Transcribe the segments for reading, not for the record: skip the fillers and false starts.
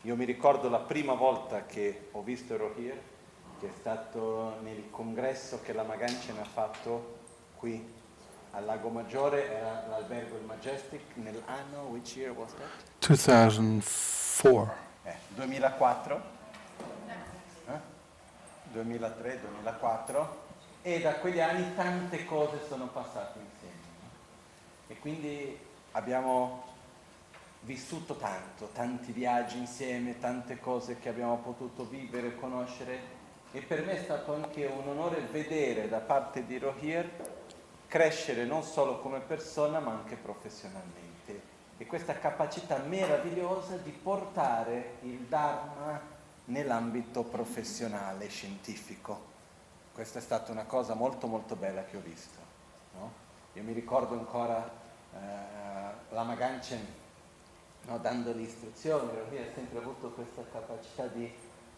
Io mi ricordo la prima volta che ho visto Rogier, che è stato nel congresso che la Magancia ha fatto qui al Lago Maggiore, era l'albergo Il Majestic, nell'anno, which year was that? 2004. 2004? 2003-2004, e da quegli anni tante cose sono passate insieme. E quindi abbiamo vissuto tanto, tanti viaggi insieme, tante cose che abbiamo potuto vivere, conoscere, e per me è stato anche un onore vedere da parte di Rogier crescere non solo come persona ma anche professionalmente, e questa capacità meravigliosa di portare il Dharma nell'ambito professionale, scientifico. Questa è stata una cosa molto molto bella che ho visto, no? Io mi ricordo ancora la Magancia, no, dando le istruzioni, lui ha sempre avuto questa capacità di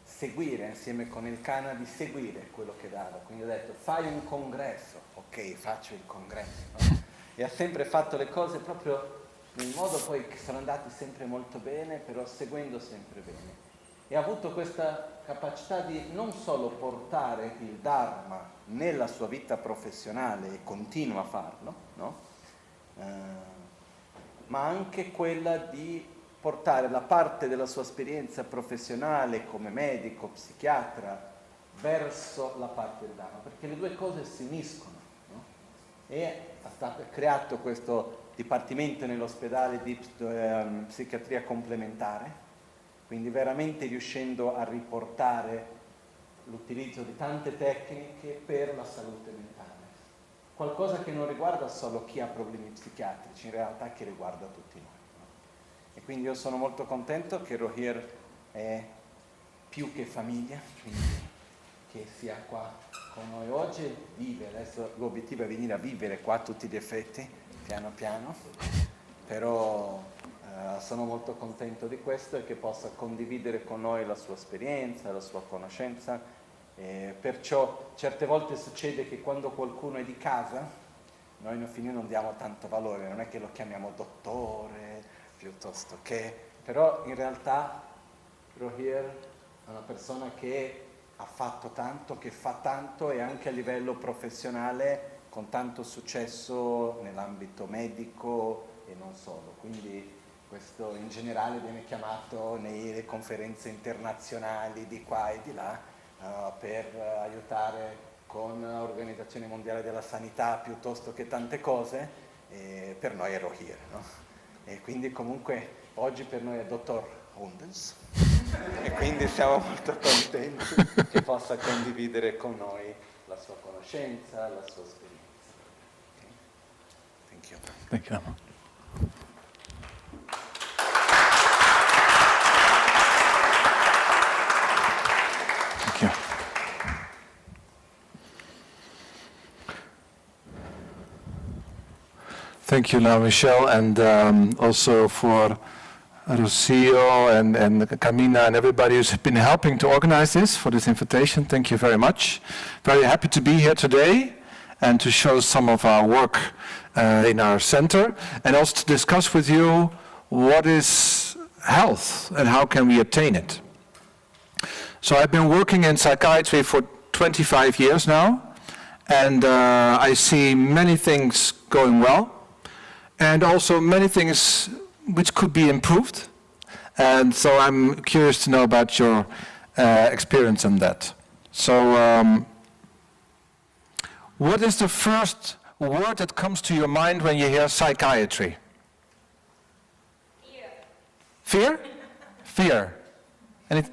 seguire, insieme con il Cana, di seguire quello che dava. Quindi ho detto, fai un congresso, ok, faccio il congresso, no? E ha sempre fatto le cose proprio nel modo poi che sono andati sempre molto bene, però seguendo sempre bene. E ha avuto questa capacità di non solo portare il Dharma nella sua vita professionale, e continua a farlo, no? Ma anche quella di portare la parte della sua esperienza professionale come medico, psichiatra, verso la parte del Dharma, perché le due cose si uniscono, no? E ha creato questo dipartimento nell'ospedale di psichiatria complementare, quindi veramente riuscendo a riportare l'utilizzo di tante tecniche per la salute mentale. Qualcosa che non riguarda solo chi ha problemi psichiatrici, in realtà che riguarda tutti noi, no? E quindi io sono molto contento che Rogier è più che famiglia, quindi che sia qua con noi oggi, vive, adesso l'obiettivo è venire a vivere qua a tutti gli effetti, piano piano, però sono molto contento di questo e che possa condividere con noi la sua esperienza, la sua conoscenza. Perciò certe volte succede che quando qualcuno è di casa, noi non diamo tanto valore, non è che lo chiamiamo dottore, piuttosto che... Però in realtà Rogier è una persona che ha fatto tanto, che fa tanto, e anche a livello professionale con tanto successo nell'ambito medico e non solo. Quindi questo in generale viene chiamato nelle conferenze internazionali di qua e di là per aiutare con l'Organizzazione Mondiale della Sanità piuttosto che tante cose, per noi è Rogier, no? E quindi comunque oggi per noi è dottor Hoenders e quindi siamo molto contenti che possa condividere con noi la sua conoscenza, la sua esperienza. Okay. Thank you. Thank you. Thank you now, Michelle, and also for Rocio and Camina and everybody who's been helping to organize this, for this invitation. Thank you very much. Very happy to be here today and to show some of our work in our center, and also to discuss with you what is health and how can we attain it. So I've been working in psychiatry for 25 years now, and I see many things going well, and also many things which could be improved. And so I'm curious to know about your experience on that. So what is the first word that comes to your mind when you hear psychiatry? Fear? Fear? Fear. And it...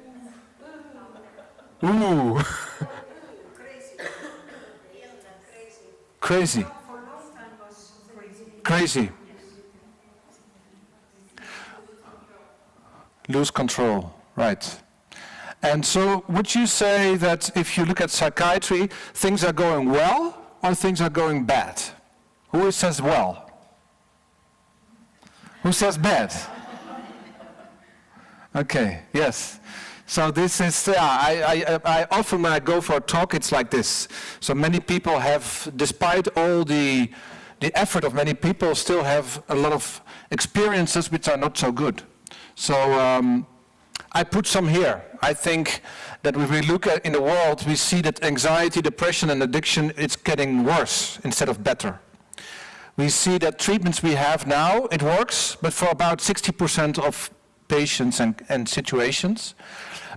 Ooh. Crazy. Crazy. Lose control, right. And so would you say that if you look at psychiatry, things are going well or things are going bad? Who says well? Who says bad? Okay, yes. So this is, I often when I go for a talk, it's like this. So many people have, despite all the effort of many people, still have a lot of experiences which are not so good. So I put some here. I think that if we look at in the world, we see that anxiety, depression, and addiction, it's getting worse instead of better. We see that treatments we have now, it works, but for about 60% of patients and situations.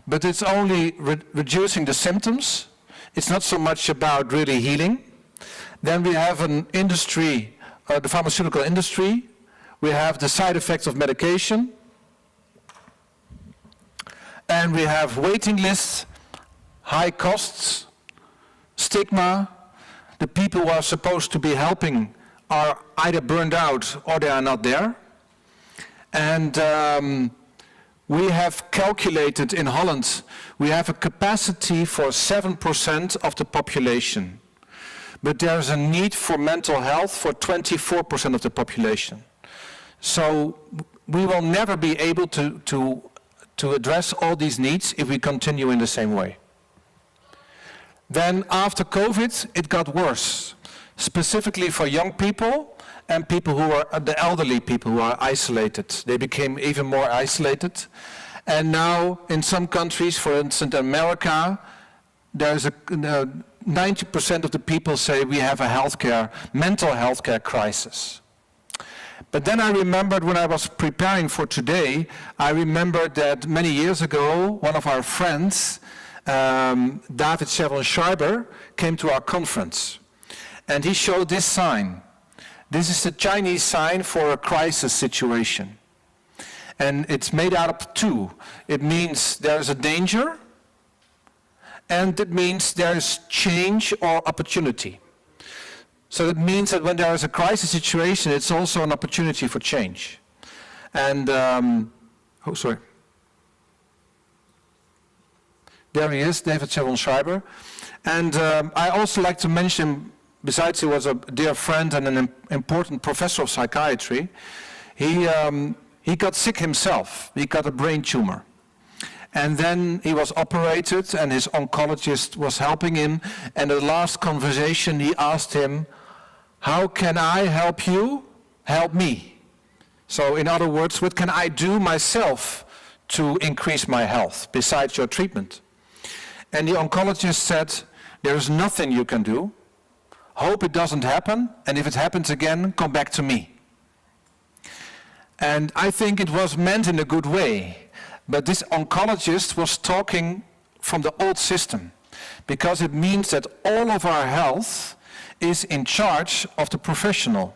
But it's only reducing the symptoms. It's not so much about really healing. Then we have an industry, the pharmaceutical industry. We have the side effects of medication. And we have waiting lists, high costs, stigma. The people who are supposed to be helping are either burned out or they are not there. And we have calculated in Holland, we have a capacity for 7% of the population. But there's a need for mental health for 24% of the population. So we will never be able to address all these needs if we continue in the same way. Then after COVID, it got worse, specifically for young people and people who are the elderly people who are isolated. They became even more isolated. And now in some countries, for instance America, there's 90% of the people say we have a mental health care crisis. But then I remembered when I was preparing for today, I remembered that many years ago, one of our friends, David Schreiber, came to our conference. And he showed this sign. This is the Chinese sign for a crisis situation. And it's made out of two. It means there's a danger, and it means there's change or opportunity. So that means that when there is a crisis situation, it's also an opportunity for change. And, there he is, David Schreiber. And I also like to mention, besides he was a dear friend and an important professor of psychiatry, he got sick himself. He got a brain tumor. And then he was operated and his oncologist was helping him. And in the last conversation he asked him, how can I help you? Help me. So in other words, what can I do myself to increase my health besides your treatment? And the oncologist said, there is nothing you can do. Hope it doesn't happen, and if it happens again, come back to me. And I think it was meant in a good way, but this oncologist was talking from the old system, because it means that all of our health is in charge of the professional.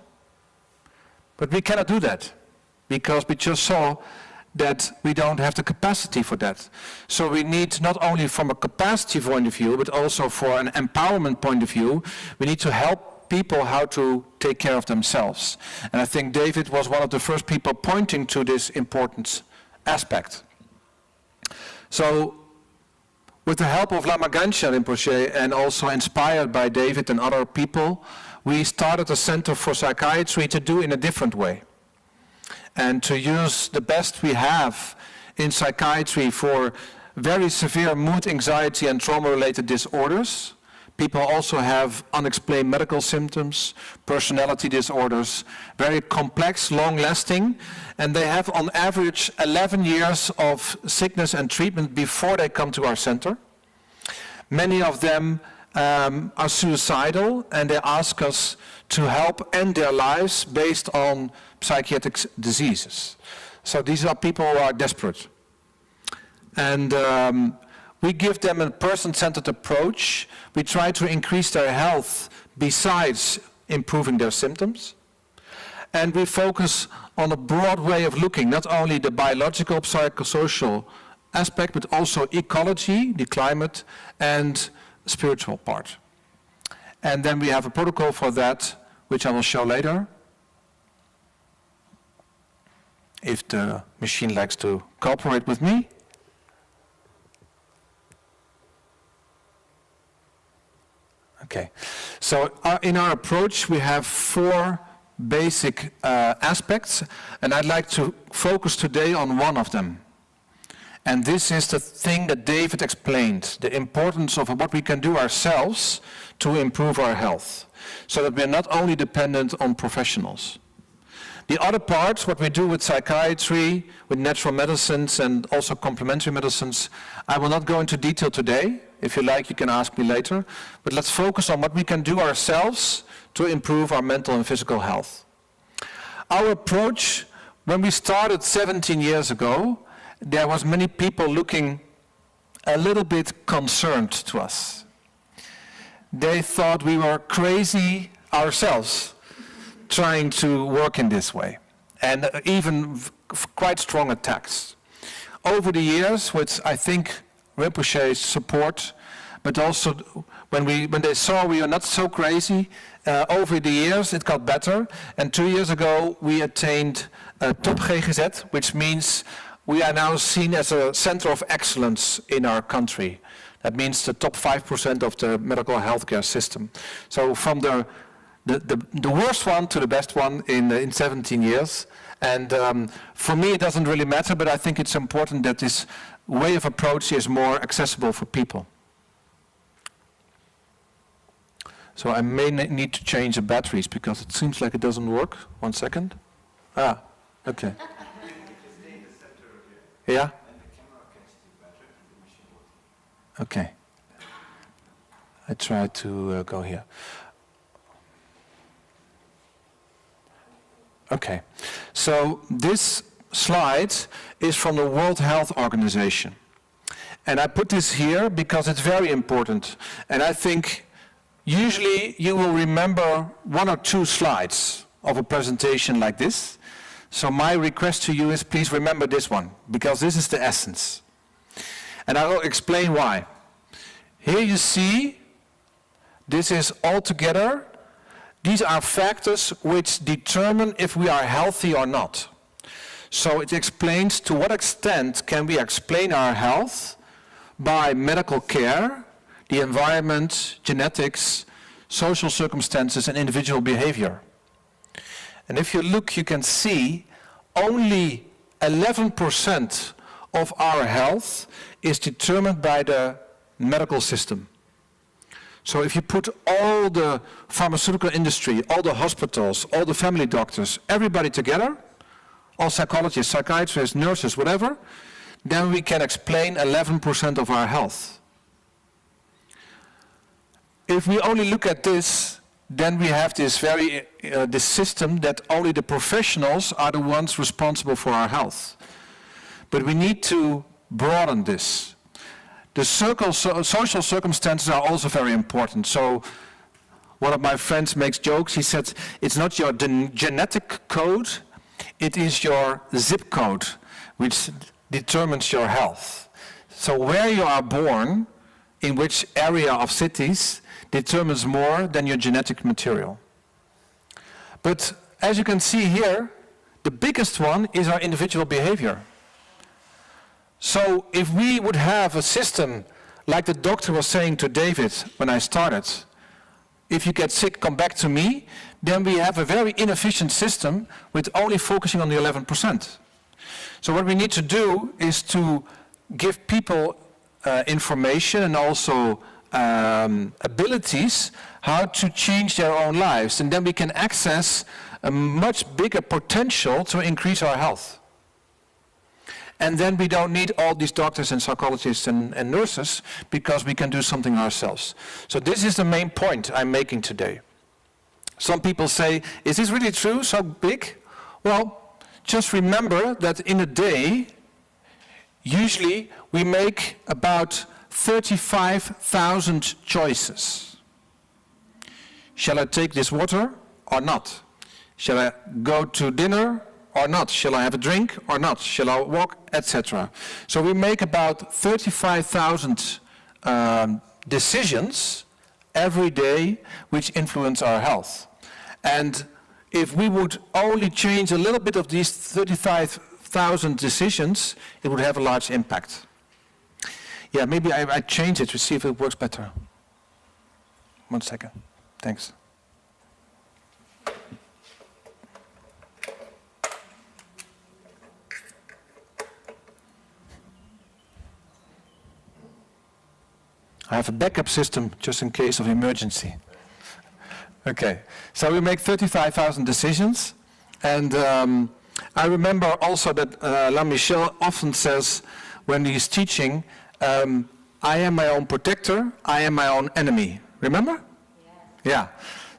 But we cannot do that, because we just saw that we don't have the capacity for that. So we need, not only from a capacity point of view, but also for an empowerment point of view, we need to help people how to take care of themselves. And I think David was one of the first people pointing to this important aspect. So with the help of Lama Ganchen Rinpoche and also inspired by David and other people, we started a Center for Psychiatry to do in a different way. And to use the best we have in psychiatry for very severe mood, anxiety and trauma-related disorders. People also have unexplained medical symptoms, personality disorders, very complex, long-lasting, and they have on average 11 years of sickness and treatment before they come to our center. Many of them are suicidal, and they ask us to help end their lives based on psychiatric diseases. So these are people who are desperate. And we give them a person-centered approach. We try to increase their health besides improving their symptoms. And we focus on a broad way of looking, not only the biological, psychosocial aspect, but also ecology, the climate, and spiritual part. And then we have a protocol for that, which I will show later. If the machine likes to cooperate with me. Okay, so in our approach we have 4 basic aspects, and I'd like to focus today on one of them. And this is the thing that David explained, the importance of what we can do ourselves to improve our health, so that we're not only dependent on professionals. The other parts, what we do with psychiatry, with natural medicines and also complementary medicines, I will not go into detail today. If you like, you can ask me later. But let's focus on what we can do ourselves to improve our mental and physical health. Our approach, when we started 17 years ago, there was many people looking a little bit concerned to us. They thought we were crazy ourselves trying to work in this way, and even quite strong attacks. Over the years, with I think Rinpoche's support, but also when they saw we are not so crazy, over the years it got better, and 2 years ago we attained top GGZ, which means we are now seen as a center of excellence in our country. That means the top 5% of the medical healthcare system. So from the worst one to the best one in 17 years. And for me, it doesn't really matter, but I think it's important that this way of approach is more accessible for people. So I may need to change the batteries because it seems like it doesn't work. 1 second. Ah, okay. Yeah? Okay. I try to go here. Okay. So this slide is from the World Health Organization. And I put this here because it's very important. And I think usually you will remember 1 or 2 slides of a presentation like this. So my request to you is please remember this one, because this is the essence. And I will explain why. Here you see, this is all together. These are factors which determine if we are healthy or not. So it explains to what extent can we explain our health by medical care, the environment, genetics, social circumstances, and individual behavior. And if you look, you can see only 11% of our health is determined by the medical system. So if you put all the pharmaceutical industry, all the hospitals, all the family doctors, everybody together, all psychologists, psychiatrists, nurses, whatever, then we can explain 11% of our health. If we only look at this, then we have this this system that only the professionals are the ones responsible for our health. But we need to broaden this. The social circumstances are also very important. So one of my friends makes jokes. He said, it's not your genetic code, it is your zip code which determines your health. So where you are born, in which area of cities, determines more than your genetic material. But as you can see here, the biggest one is our individual behavior. So if we would have a system like the doctor was saying to David when I started, if you get sick, come back to me, then we have a very inefficient system with only focusing on the 11%. So what we need to do is to give people information and also abilities how to change their own lives, and then we can access a much bigger potential to increase our health. And then we don't need all these doctors and psychologists and nurses, because we can do something ourselves. So this is the main point I'm making today. Some people say, is this really true, so big? Well, just remember that in a day, usually we make about 35,000 choices. Shall I take this water or not? Shall I go to dinner or not? Shall I have a drink or not? Shall I walk, etc. So we make about 35,000 decisions every day which influence our health. And if we would only change a little bit of these 35,000 decisions, it would have a large impact. Yeah, maybe I change it to see if it works better. 1 second. Thanks. I have a backup system just in case of emergency. Okay, so we make 35,000 decisions, And I remember also that Michel often says when he's teaching, I am my own protector, I am my own enemy. Remember? Yeah.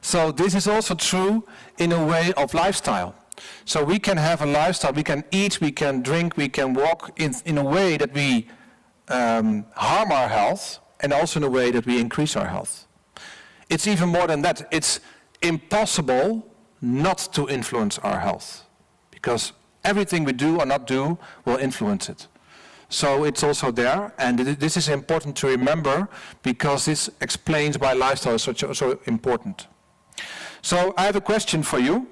So this is also true in a way of lifestyle. So we can have a lifestyle, we can eat, we can drink, we can walk in a way that we harm our health, and also in a way that we increase our health. It's even more than that. It's impossible not to influence our health, because everything we do or not do will influence it. So it's also there, and this is important to remember, because this explains why lifestyle is so important. So I have a question for you.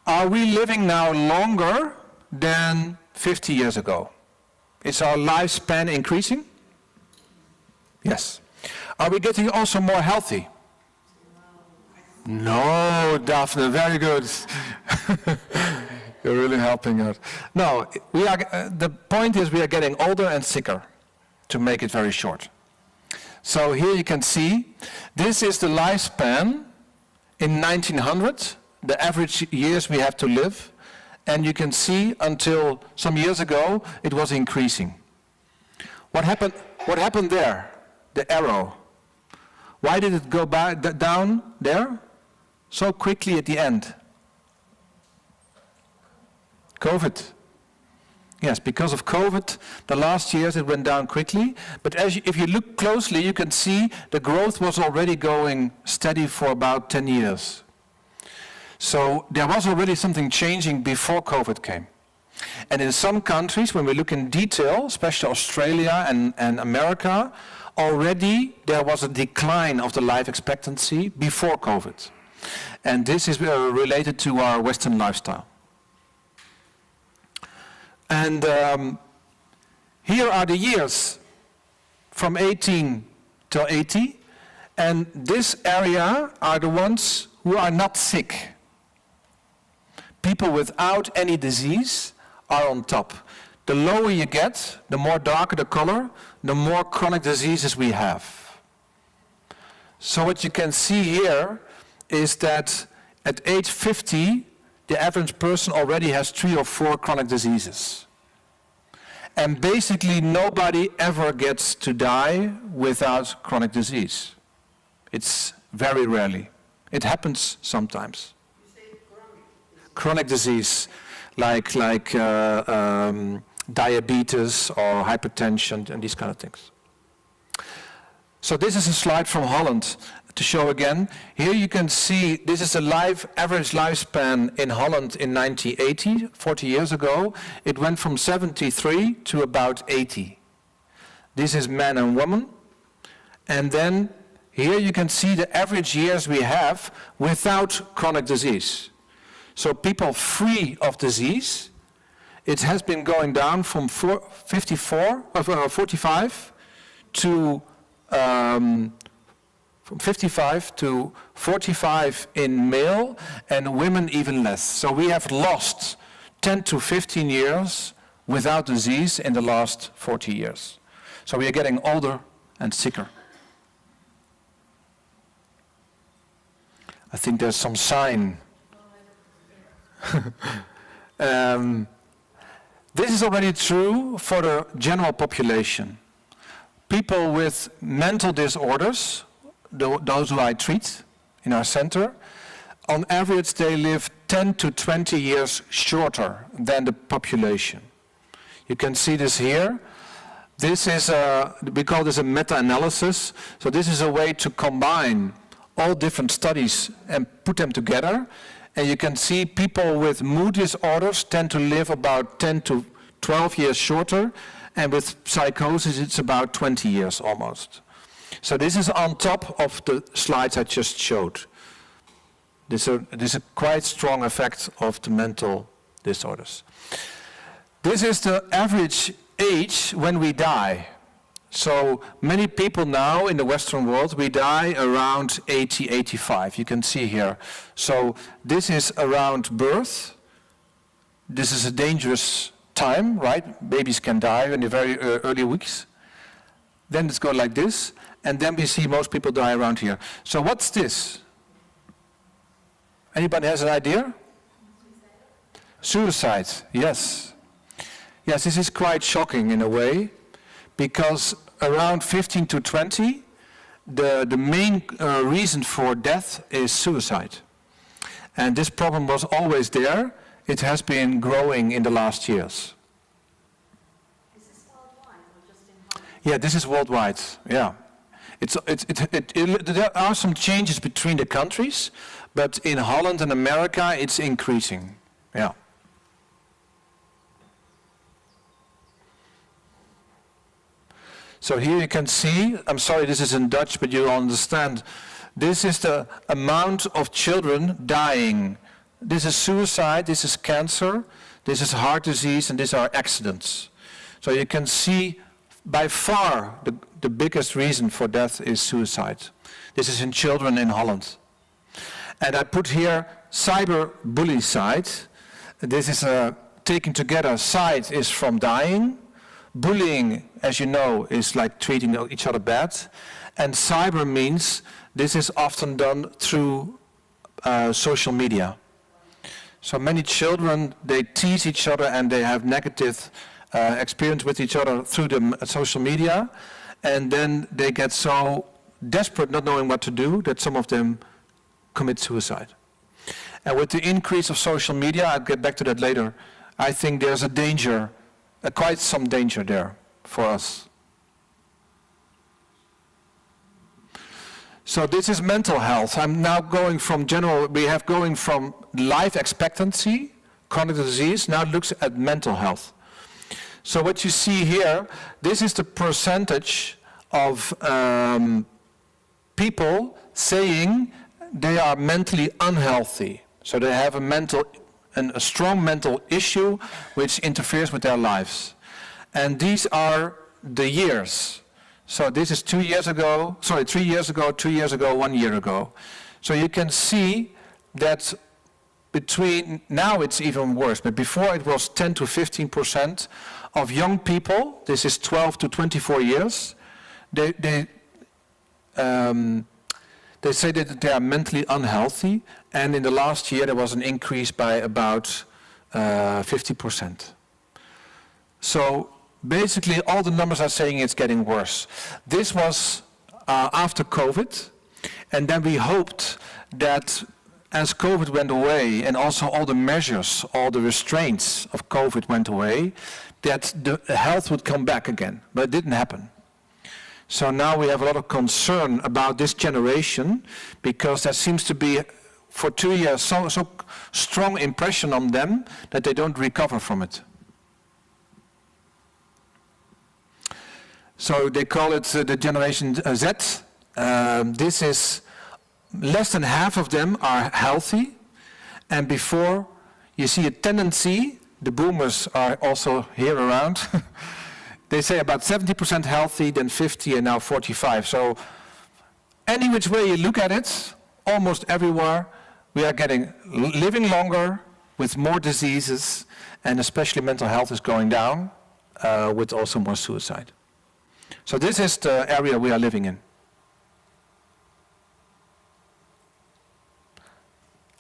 Are we living now longer than 50 years ago? Is our lifespan increasing? Yes. Are we getting also more healthy? No, Daphne, very good. You're really helping us. No, the point is we are getting older and sicker, to make it very short. So here you can see, this is the lifespan in 1900, the average years we have to live, and you can see until some years ago it was increasing. What happened there? The arrow. Why did it go down there so quickly at the end? COVID. Yes, because of COVID, the last years it went down quickly, but if you look closely, you can see the growth was already going steady for about 10 years. So there was already something changing before COVID came. And in some countries, when we look in detail, especially Australia and America, already there was a decline of the life expectancy before COVID. And this is related to our Western lifestyle. And here are the years from 18 till 80, and this area are the ones who are not sick. People without any disease are on top. The lower you get, the more darker the color, the more chronic diseases we have. So what you can see here is that at age 50, the average person already has 3 or 4 chronic diseases. And basically nobody ever gets to die without chronic disease. It's very rarely. It happens sometimes. You say Chronic disease, like diabetes or hypertension and these kind of things. So this is a slide from Holland to show again. Here you can see this is the average lifespan in Holland in 1980, 40 years ago. It went from 73 to about 80. This is men and women. And then here you can see the average years we have without chronic disease. So people free of disease, it has been going down from 45 to from 55 to 45 in male, and women even less. So we have lost 10 to 15 years without disease in the last 40 years. So we are getting older and sicker. I think there's some sign. This is already true for the general population. People with mental disorders, those who I treat in our center, on average they live 10 to 20 years shorter than the population. You can see this here. This is we call this a meta-analysis. So this is a way to combine all different studies and put them together. And you can see people with mood disorders tend to live about 10 to 12 years shorter, and with psychosis it's about 20 years almost. So this is on top of the slides I just showed. This is a quite strong effect of the mental disorders. This is the average age when we die. So many people now in the Western world, we die around 80, 85. You can see here. So this is around birth. This is a dangerous time, right? Babies can die in the very early weeks. Then it's going like this. And then we see most people die around here. So what's this? Anybody has an idea? Suicide, yes. Yes, this is quite shocking in a way, because around 15 to 20, the main reason for death is suicide. And this problem was always there. It has been growing in the last years. Is this worldwide or just in Holland? Yeah, this is worldwide, yeah. There are some changes between the countries, but in Holland and America it's increasing, yeah. So here you can see, I'm sorry this is in Dutch, but you'll understand. This is the amount of children dying. This is suicide, this is cancer, this is heart disease, and these are accidents. So you can see by far the biggest reason for death is suicide. This is in children in Holland. And I put here cyberbullying. This is taken together. Side is from dying. Bullying, as you know, is like treating each other bad. And cyber means this is often done through social media. So many children, they tease each other and they have negative experience with each other through the social media. And then they get so desperate, not knowing what to do, that some of them commit suicide. And with the increase of social media, I'll get back to that later, I think there's a danger, quite some danger there for us. So this is mental health. I'm now going from going from life expectancy, chronic disease, now it looks at mental health. So what you see here, this is the percentage of people saying they are mentally unhealthy. So they have a strong mental issue which interferes with their lives. And these are the years. So this is 3 years ago, 2 years ago, 1 year ago. So you can see that now it's even worse, but before it was 10 to 15% of young people, this is 12 to 24 years, they say that they are mentally unhealthy, and in the last year there was an increase by about 50%. So basically all the numbers are saying it's getting worse. This was after COVID, and then we hoped that as COVID went away and also all the measures, all the restraints of COVID went away, that the health would come back again, but it didn't happen. So now we have a lot of concern about this generation, because there seems to be, for 2 years, so strong impression on them that they don't recover from it. So they call it the Generation Z. This is less than half of them are healthy, and before you see a tendency, the boomers are also here around. They say about 70% healthy, then 50, and now 45. So any which way you look at it, almost everywhere, we are living longer with more diseases, and especially mental health is going down, with also more suicide. So this is the area we are living in.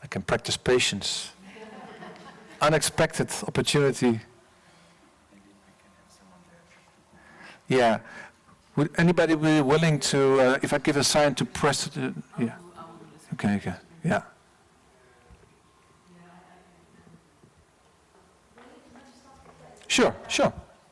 I can practice patience. Unexpected opportunity. Yeah. Would anybody be willing to, if I give a sign to press it? Yeah. Okay, yeah. Sure.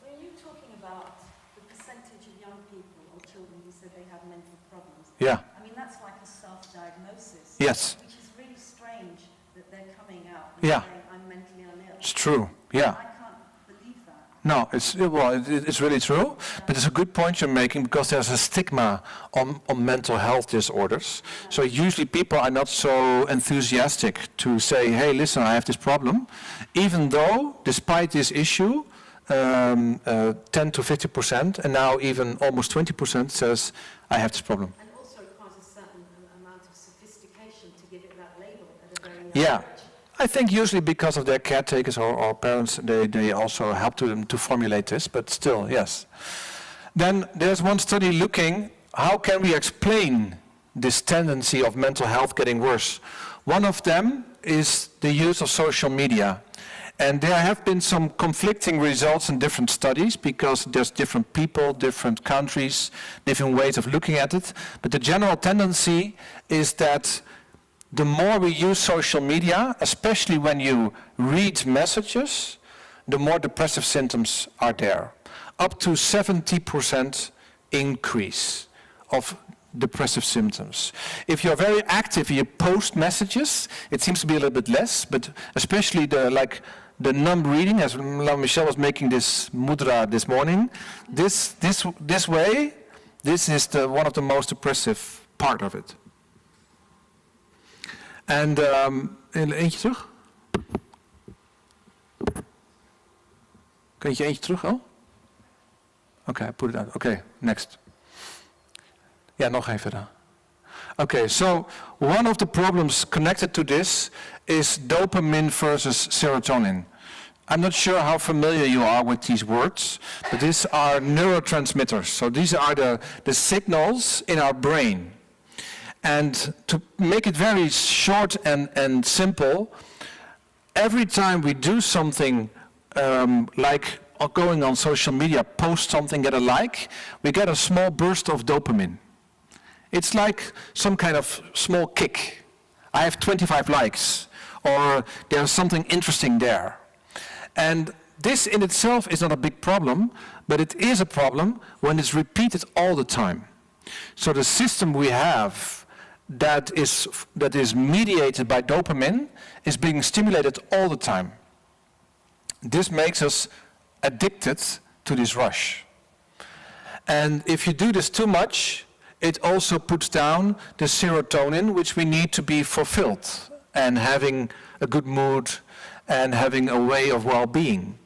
When you're talking about the percentage of young people or children who said they have mental problems, Yeah. I mean, that's like a self-diagnosis. Yes. Which is really strange that they're coming out and Yeah. saying, I'm mentally unill. It's true, yeah. I can't believe that. No, it's really true, but it's a good point you're making, because there's a stigma on mental health disorders. So usually people are not so enthusiastic to say, hey, listen, I have this problem, even though, despite this issue, 10 to 50%, and now even almost 20% says, I have this problem. And also it requires a certain amount of sophistication to give it that label at a very young Yeah. age. I think usually because of their caretakers or parents, they also help them to formulate this, but still, yes. Then there's one study looking, how can we explain this tendency of mental health getting worse? One of them is the use of social media. And there have been some conflicting results in different studies because there's different people, different countries, different ways of looking at it. But the general tendency is that the more we use social media, especially when you read messages, the more depressive symptoms are there. Up to 70% increase of depressive symptoms. If you're very active, you post messages, it seems to be a little bit less, but especially the numb reading, as Michelle was making this mudra this morning, this way, this is one of the most depressive part of it. And eentje terug. Kun je eentje terug al? Okay, put it out. Okay, next. Ja, nog even dan. Okay, so one of the problems connected to this is dopamine versus serotonin. I'm not sure how familiar you are with these words, but these are neurotransmitters. So these are the signals in our brain. And to make it very short and simple, every time we do something like going on social media, post something, get a like, we get a small burst of dopamine. It's like some kind of small kick. I have 25 likes, or there's something interesting there. And this in itself is not a big problem, but it is a problem when it's repeated all the time. So the system we have that is mediated by dopamine is being stimulated all the time. This makes us addicted to this rush. And if you do this too much, it also puts down the serotonin, which we need to be fulfilled and having a good mood and having a way of well-being.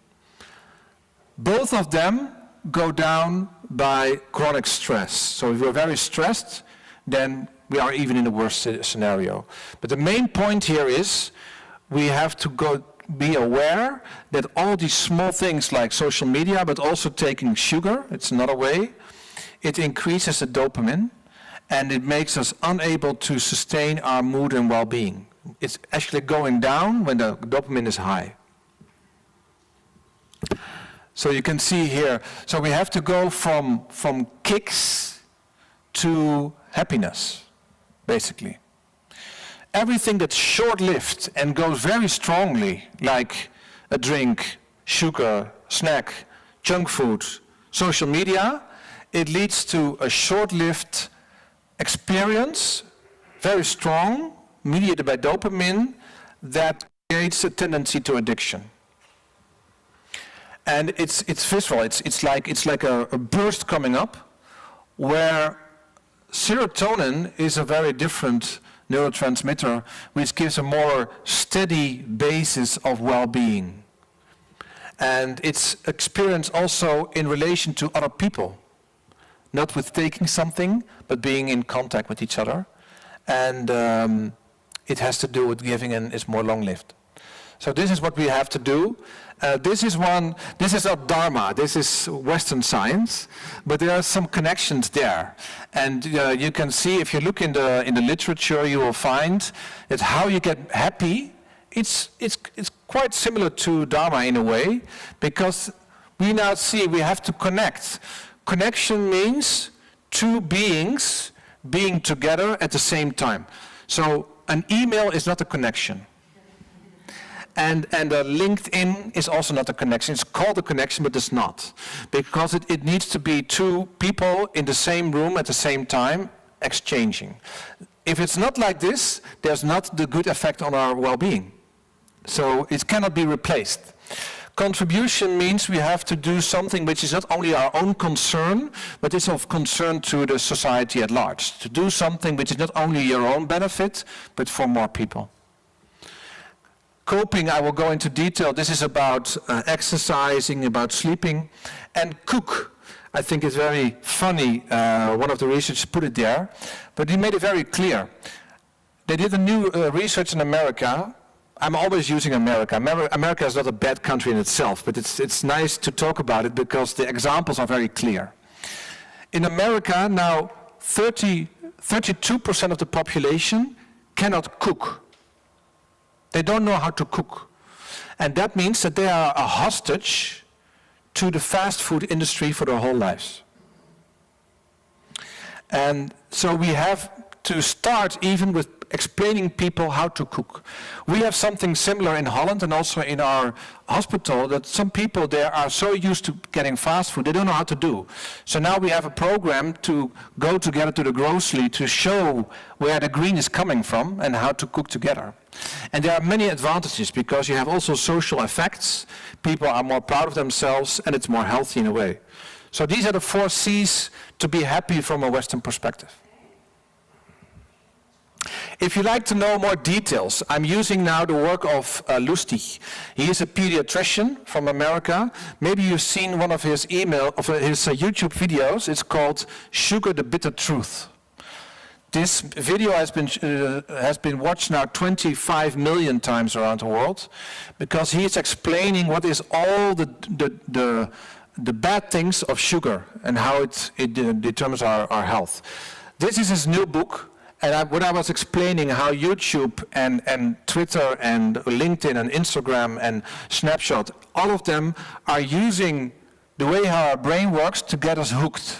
Both of them go down by chronic stress. So if we're very stressed, then we are even in the worst scenario. But the main point here is we have to be aware that all these small things like social media, but also taking sugar, it's another way, it increases the dopamine and it makes us unable to sustain our mood and well-being. It's actually going down when the dopamine is high. So you can see here, so we have to go from kicks to happiness, basically. Everything that's short-lived and goes very strongly, like a drink, sugar, snack, junk food, social media, it leads to a short-lived experience, very strong, mediated by dopamine, that creates a tendency to addiction. And it's visceral, it's like a burst coming up, where serotonin is a very different neurotransmitter, which gives a more steady basis of well-being. And it's experienced also in relation to other people, not with taking something, but being in contact with each other. And it has to do with giving, and it's more long-lived. So this is what we have to do. This is our Dharma, this is Western science, but there are some connections there. And you can see, if you look in the literature, you will find that how you get happy, it's quite similar to Dharma in a way, because we now see we have to connect. Connection means two beings being together at the same time. So an email is not a connection. And LinkedIn is also not a connection. It's called a connection, but it's not. Because it needs to be two people in the same room at the same time, exchanging. If it's not like this, there's not the good effect on our well-being. So it cannot be replaced. Contribution means we have to do something which is not only our own concern, but is of concern to the society at large. To do something which is not only your own benefit, but for more people. Coping, I will go into detail. This is about exercising, about sleeping. And cook, I think is very funny. One of the researchers put it there, but he made it very clear. They did a new research in America. I'm always using America. America is not a bad country in itself, but it's nice to talk about it because the examples are very clear. In America now, 32% of the population cannot cook. They don't know how to cook. And that means that they are a hostage to the fast food industry for their whole lives. And so we have to start even with explaining people how to cook. We have something similar in Holland and also in our hospital, that some people there are so used to getting fast food, they don't know how to do. So now we have a program to go together to the grocery to show where the green is coming from and how to cook together. And there are many advantages because you have also social effects. People are more proud of themselves and it's more healthy in a way. So these are the 4 C's to be happy from a Western perspective. If you'd like to know more details, I'm using now the work of Lustig. He is a pediatrician from America. Maybe you've seen one of his YouTube videos. It's called Sugar the Bitter Truth. This video has been watched now 25 million times around the world because he is explaining what is all the bad things of sugar and how it determines our health. This is his new book. And when I was explaining how YouTube and Twitter and LinkedIn and Instagram and Snapchat, all of them are using the way how our brain works to get us hooked.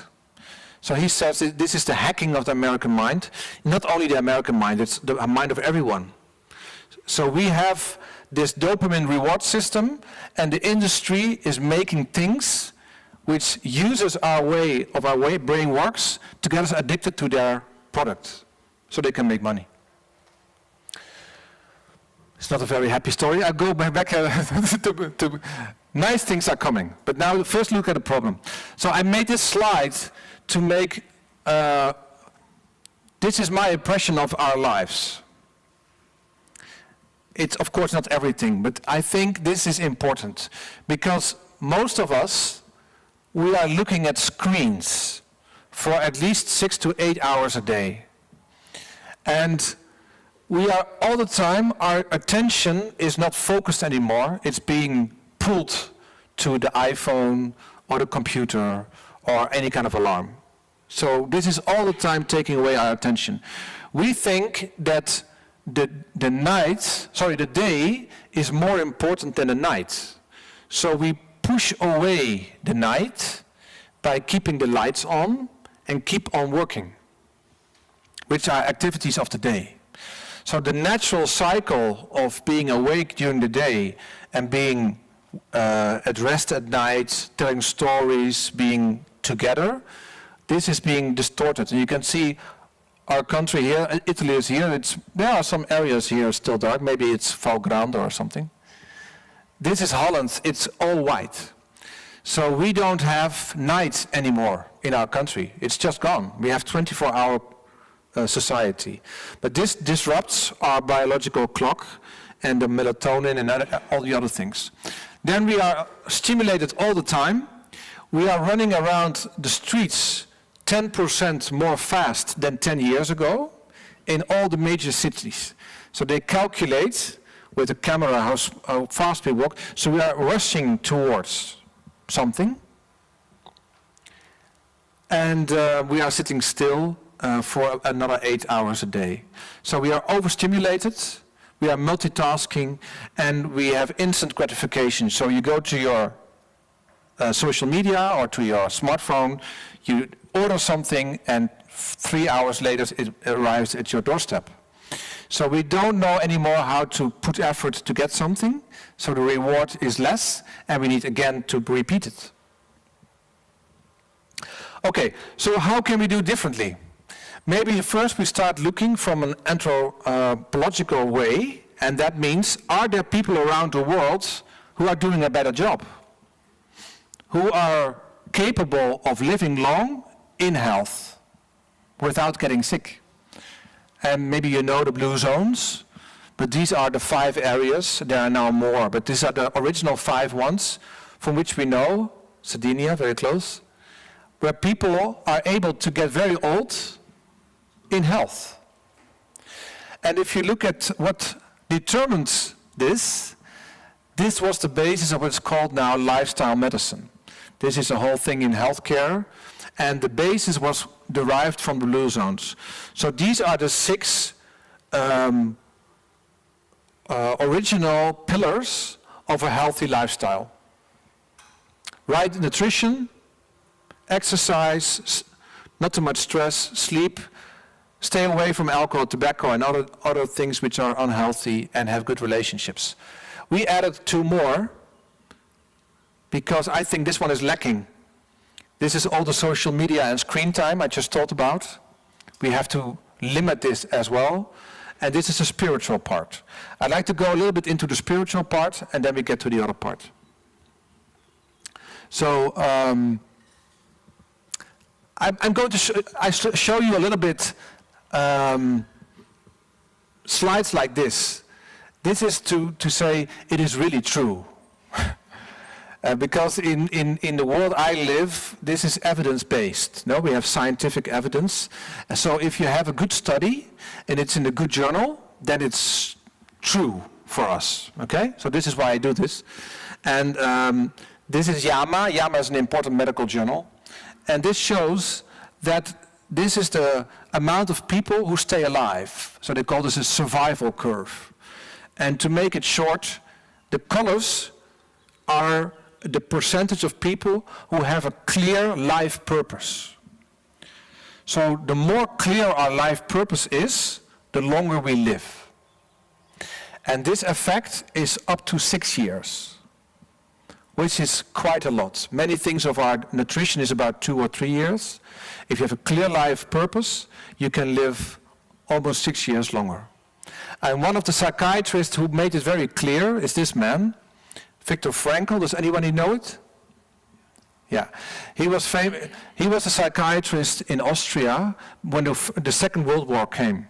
So he says this is the hacking of the American mind. Not only the American mind, it's the mind of everyone. So we have this dopamine reward system, and the industry is making things which uses our way brain works to get us addicted to their product, so they can make money. It's not a very happy story. I'll go back to nice things are coming. But now first look at the problem. So I made this slide to make, this is my impression of our lives. It's of course not everything, but I think this is important because most of us, we are looking at screens for at least 6 to 8 hours a day. And we are all the time, our attention is not focused anymore. It's being pulled to the iPhone or the computer or any kind of alarm. So this is all the time taking away our attention. We think that the day is more important than the night. So we push away the night by keeping the lights on and keep on working, which are activities of the day. So the natural cycle of being awake during the day and being at rest at night, telling stories, being together, this is being distorted. And you can see our country here, Italy is here, there are some areas here still dark, maybe it's Val Grande or something. This is Holland, it's all white. So we don't have night anymore in our country, it's just gone. We have 24-hour society. But this disrupts our biological clock and the melatonin and all the other things. Then we are stimulated all the time. We are running around the streets 10% more fast than 10 years ago in all the major cities. So they calculate with a camera how fast we walk. So we are rushing towards something. And we are sitting still for another 8 hours a day. So we are overstimulated, we are multitasking, and we have instant gratification. So you go to your social media or to your smartphone, you order something, and 3 hours later it arrives at your doorstep. So we don't know anymore how to put effort to get something, so the reward is less, and we need again to repeat it. Okay, so how can we do differently? Maybe first we start looking from an anthropological way, and that means, are there people around the world who are doing a better job? Who are capable of living long in health without getting sick? And maybe you know the blue zones, but these are the 5 areas. There are now more, but these are the original 5 ones from which we know, Sardinia, very close, where people are able to get very old in health. And if you look at what determines this was the basis of what's called now lifestyle medicine. This is a whole thing in healthcare, and the basis was derived from the blue zones. So these are the 6 original pillars of a healthy lifestyle. Right nutrition, exercise, not too much stress, sleep, stay away from alcohol, tobacco, and other things which are unhealthy, and have good relationships. We added 2 more because I think this one is lacking. This is all the social media and screen time I just talked about. We have to limit this as well. And this is the spiritual part. I'd like to go a little bit into the spiritual part, and then we get to the other part. So I'm going to show you a little bit slides like this. This is to say it is really true. Because in the world I live, this is evidence-based. No, we have scientific evidence. And so if you have a good study and it's in a good journal, then it's true for us. Okay? So this is why I do this. And this is JAMA. JAMA is an important medical journal. And this shows that this is the amount of people who stay alive. So they call this a survival curve. And to make it short, the colors are the percentage of people who have a clear life purpose. So the more clear our life purpose is, the longer we live. And this effect is up to 6 years, which is quite a lot. Many things of our nutrition is about 2 or 3 years. If you have a clear life purpose, you can live almost 6 years longer. And one of the psychiatrists who made it very clear is this man, Viktor Frankl. Does anybody know it? Yeah. He was a psychiatrist in Austria when the Second World War came.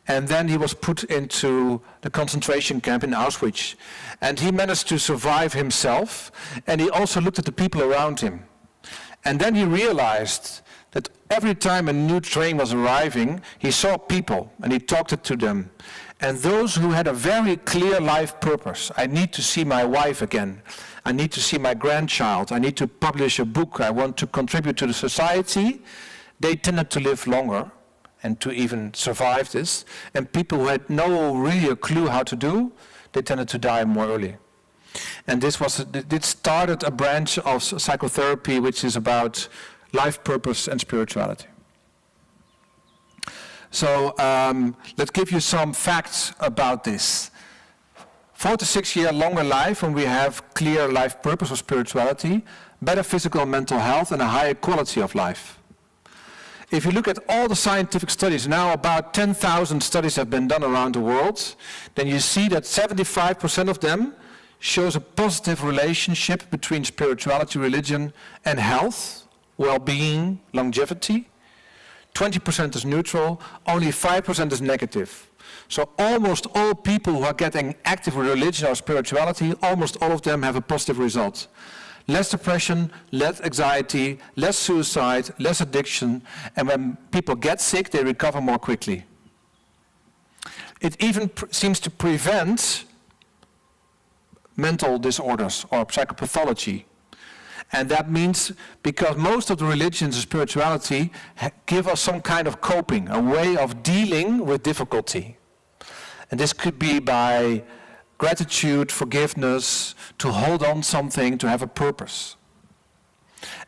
And then he was put into the concentration camp in Auschwitz. And he managed to survive himself, and he also looked at the people around him. And then he realized that every time a new train was arriving, he saw people and he talked to them. And those who had a very clear life purpose, I need to see my wife again, I need to see my grandchild, I need to publish a book, I want to contribute to the society, they tended to live longer and to even survive this. And people who had no really a clue how to do, they tended to die more early. And this started a branch of psychotherapy which is about life purpose and spirituality. So let's give you some facts about this. 4 to 6 year longer life when we have clear life purpose or spirituality, better physical and mental health, and a higher quality of life. If you look at all the scientific studies, now about 10,000 studies have been done around the world, then you see that 75% of them shows a positive relationship between spirituality, religion, and health, well-being, longevity. 20% is neutral, only 5% is negative. So almost all people who are getting active with religion or spirituality, almost all of them have a positive result. Less depression, less anxiety, less suicide, less addiction, and when people get sick, they recover more quickly. It even seems to prevent mental disorders or psychopathology. And that means because most of the religions and spirituality give us some kind of coping, a way of dealing with difficulty. And this could be by gratitude, forgiveness, to hold on something, to have a purpose.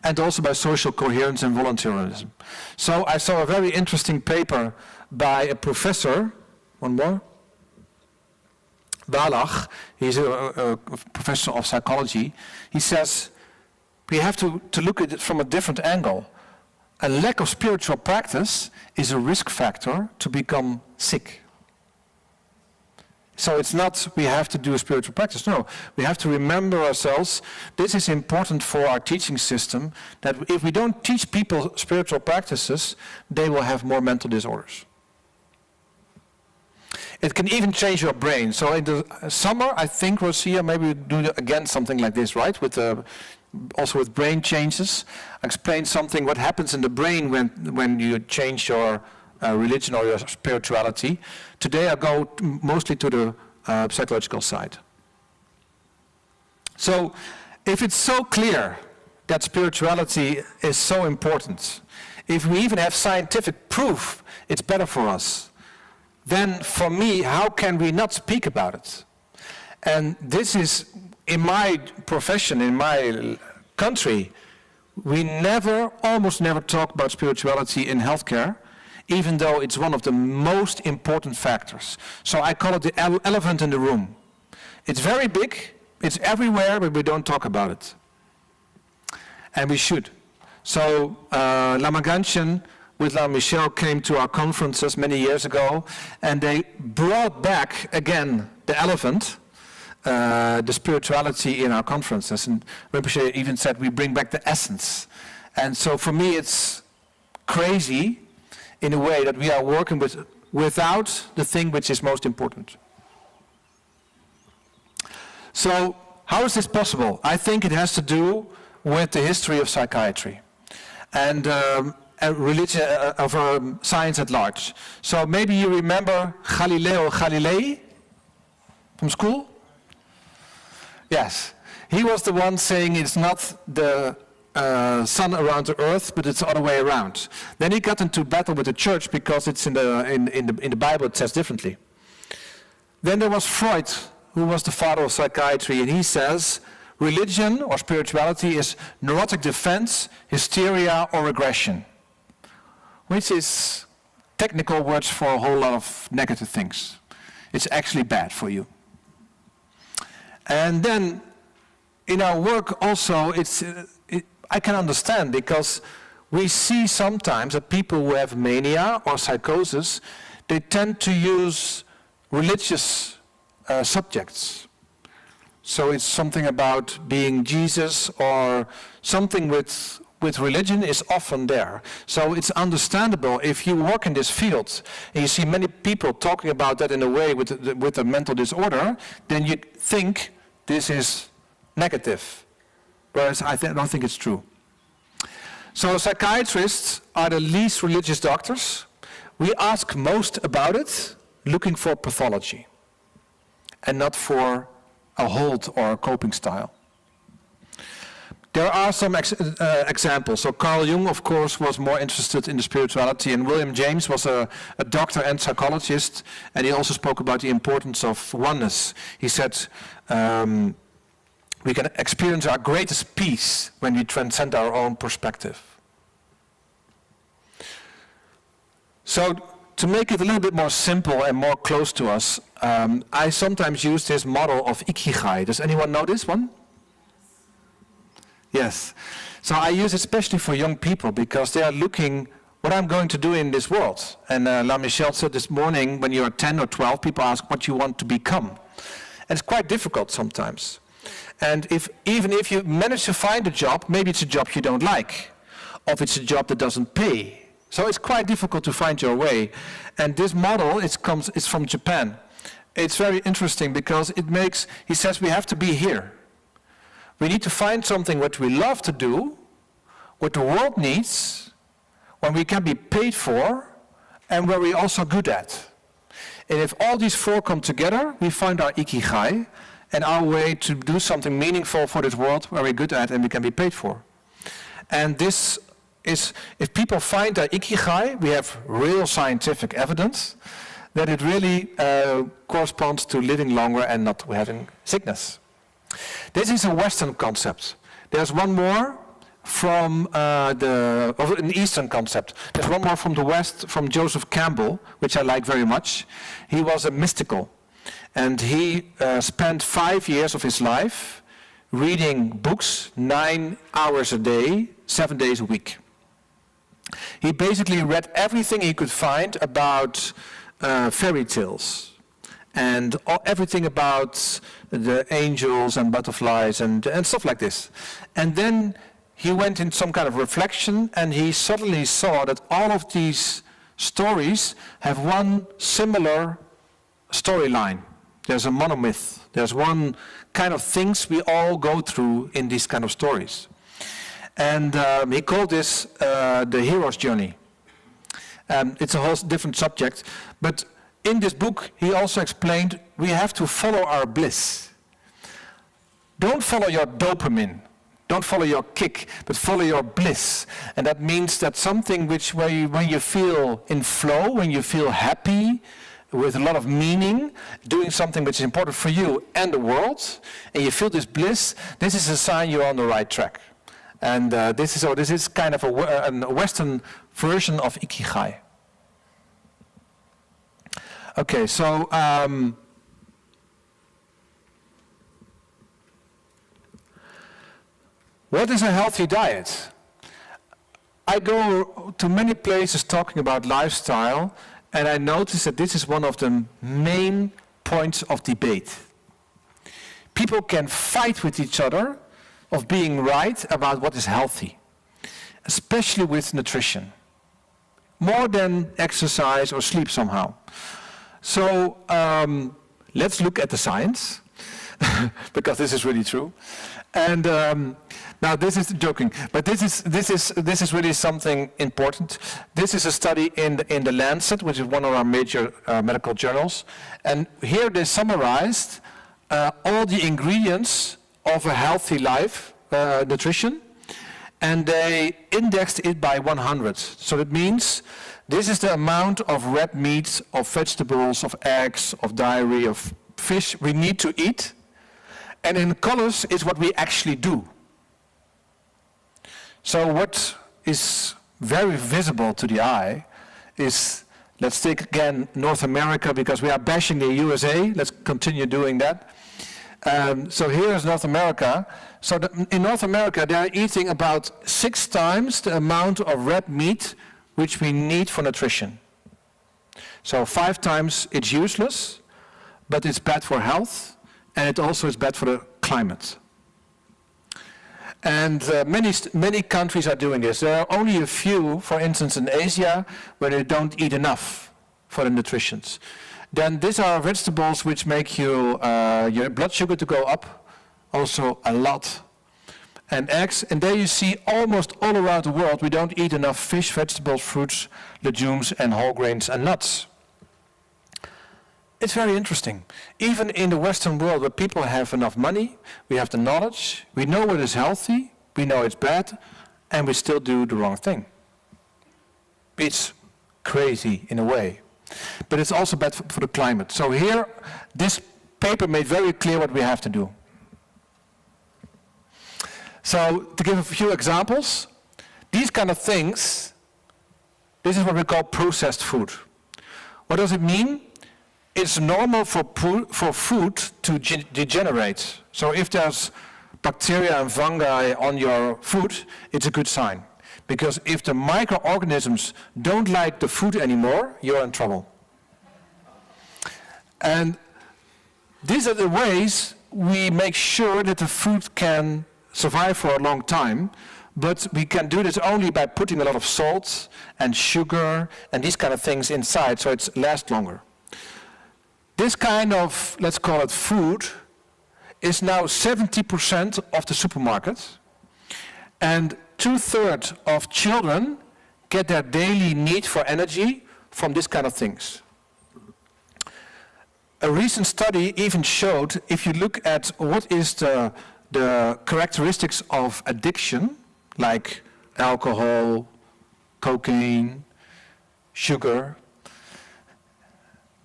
And also by social coherence and volunteerism. So I saw a very interesting paper by a professor, one more, Wallach, he's a professor of psychology. He says, we have to look at it from a different angle. A lack of spiritual practice is a risk factor to become sick. So it's not we have to do a spiritual practice. No, we have to remember ourselves. This is important for our teaching system, that if we don't teach people spiritual practices, they will have more mental disorders. It can even change your brain. So in the summer, I think, Rogier, maybe we do again something like this, right? Also with brain changes. I explain something, what happens in the brain when you change your religion or your spirituality. Today I go mostly to the psychological side. So if it's so clear that spirituality is so important, if we even have scientific proof it's better for us, then for me, how can we not speak about it? And this is in my profession, in my country, we almost never talk about spirituality in healthcare, even though it's one of the most important factors. So I call it the elephant in the room. It's very big, it's everywhere, but we don't talk about it. And we should. So Lamagantian with La Michelle came to our conferences many years ago, and they brought back again the elephant, the spirituality in our conferences. And Rinpoche even said we bring back the essence. And so for me it's crazy in a way that we are working without the thing which is most important. So how is this possible? I think it has to do with the history of psychiatry and religion, of science at large. So maybe you remember Galileo Galilei from school? Yes. He was the one saying it's not the sun around the earth, but it's the other way around. Then he got into battle with the church because it's in the Bible it says differently. Then there was Freud, who was the father of psychiatry, and he says religion or spirituality is neurotic defense, hysteria, or aggression, which is technical words for a whole lot of negative things. It's actually bad for you. And then in our work also, I can understand, because we see sometimes that people who have mania or psychosis, they tend to use religious subjects. So it's something about being Jesus, or something with religion is often there. So it's understandable if you work in this field and you see many people talking about that in a way with a mental disorder, then you think this is negative, whereas I don't think it's true. So psychiatrists are the least religious doctors. We ask most about it, looking for pathology, and not for a hold or a coping style. There are some examples. So Carl Jung, of course, was more interested in the spirituality, and William James was a doctor and psychologist, and he also spoke about the importance of oneness. He said, we can experience our greatest peace when we transcend our own perspective. So to make it a little bit more simple and more close to us, I sometimes use this model of Ikigai. Does anyone know this one? Yes. So I use it especially for young people, because they are looking what I'm going to do in this world. And La Michelle said this morning, when you are 10 or 12, people ask what you want to become. And it's quite difficult sometimes. And even if you manage to find a job, maybe it's a job you don't like, or if it's a job that doesn't pay. So it's quite difficult to find your way. And this model, it's from Japan. It's very interesting because he says we have to be here. We need to find something what we love to do, what the world needs, when we can be paid for, and where we're also good at. And if all these four come together, we find our Ikigai and our way to do something meaningful for this world where we're good at and we can be paid for. And this is, if people find their Ikigai, we have real scientific evidence that it really corresponds to living longer and not having sickness. This is a Western concept. There's one more from an Eastern concept. There's one more from the West, from Joseph Campbell, which I like very much. He was a mystical, and he spent 5 years of his life reading books 9 hours a day, 7 days a week. He basically read everything he could find about fairy tales and everything about the angels and butterflies and stuff like this. And then he went in some kind of reflection, and he suddenly saw that all of these stories have one similar storyline. There's a monomyth. There's one kind of things we all go through in these kind of stories. And he called this the hero's journey. It's a whole different subject, but in this book he also explained we have to follow our bliss. Don't follow your dopamine, don't follow your kick, but follow your bliss. And that means that something when you feel in flow, when you feel happy, with a lot of meaning, doing something which is important for you and the world, and you feel this bliss, this is a sign you're on the right track. And this is kind of a Western version of Ikigai. Okay, so what is a healthy diet? I go to many places talking about lifestyle, and I notice that this is one of the main points of debate. People can fight with each other of being right about what is healthy, especially with nutrition, more than exercise or sleep somehow. So let's look at the science, because this is really true. And now this is joking, but this is really something important. This is a study in the Lancet, which is one of our major medical journals, and here they summarized all the ingredients of a healthy life, nutrition, and they indexed it by 100. So that means this is the amount of red meat, of vegetables, of eggs, of dairy, of fish we need to eat. And in colors is what we actually do. So what is very visible to the eye is, let's take again North America, because we are bashing the USA. Let's continue doing that. So here is North America. So in North America, they are eating about 6 times the amount of red meat which we need for nutrition. So 5 times it's useless, but it's bad for health. And it also is bad for the climate. And many countries are doing this. There are only a few, for instance in Asia, where they don't eat enough for the nutrition. Then these are vegetables which make you, your blood sugar to go up, also a lot. And eggs, and there you see almost all around the world we don't eat enough fish, vegetables, fruits, legumes, and whole grains and nuts. It's very interesting. Even in the Western world where people have enough money, we have the knowledge, we know what is healthy, we know it's bad, and we still do the wrong thing. It's crazy in a way. But it's also bad for the climate. So here, this paper made very clear what we have to do. So to give a few examples, these kind of things, this is what we call processed food. What does it mean? It's normal for food to degenerate. So if there's bacteria and fungi on your food, it's a good sign. Because if the microorganisms don't like the food anymore, you're in trouble. And these are the ways we make sure that the food can survive for a long time, but we can do this only by putting a lot of salt and sugar and these kind of things inside, so it lasts longer. This kind of, let's call it food, is now 70% of the supermarket, and 2/3 of children get their daily need for energy from this kind of things. A recent study even showed, if you look at what is the characteristics of addiction, like alcohol, cocaine, sugar,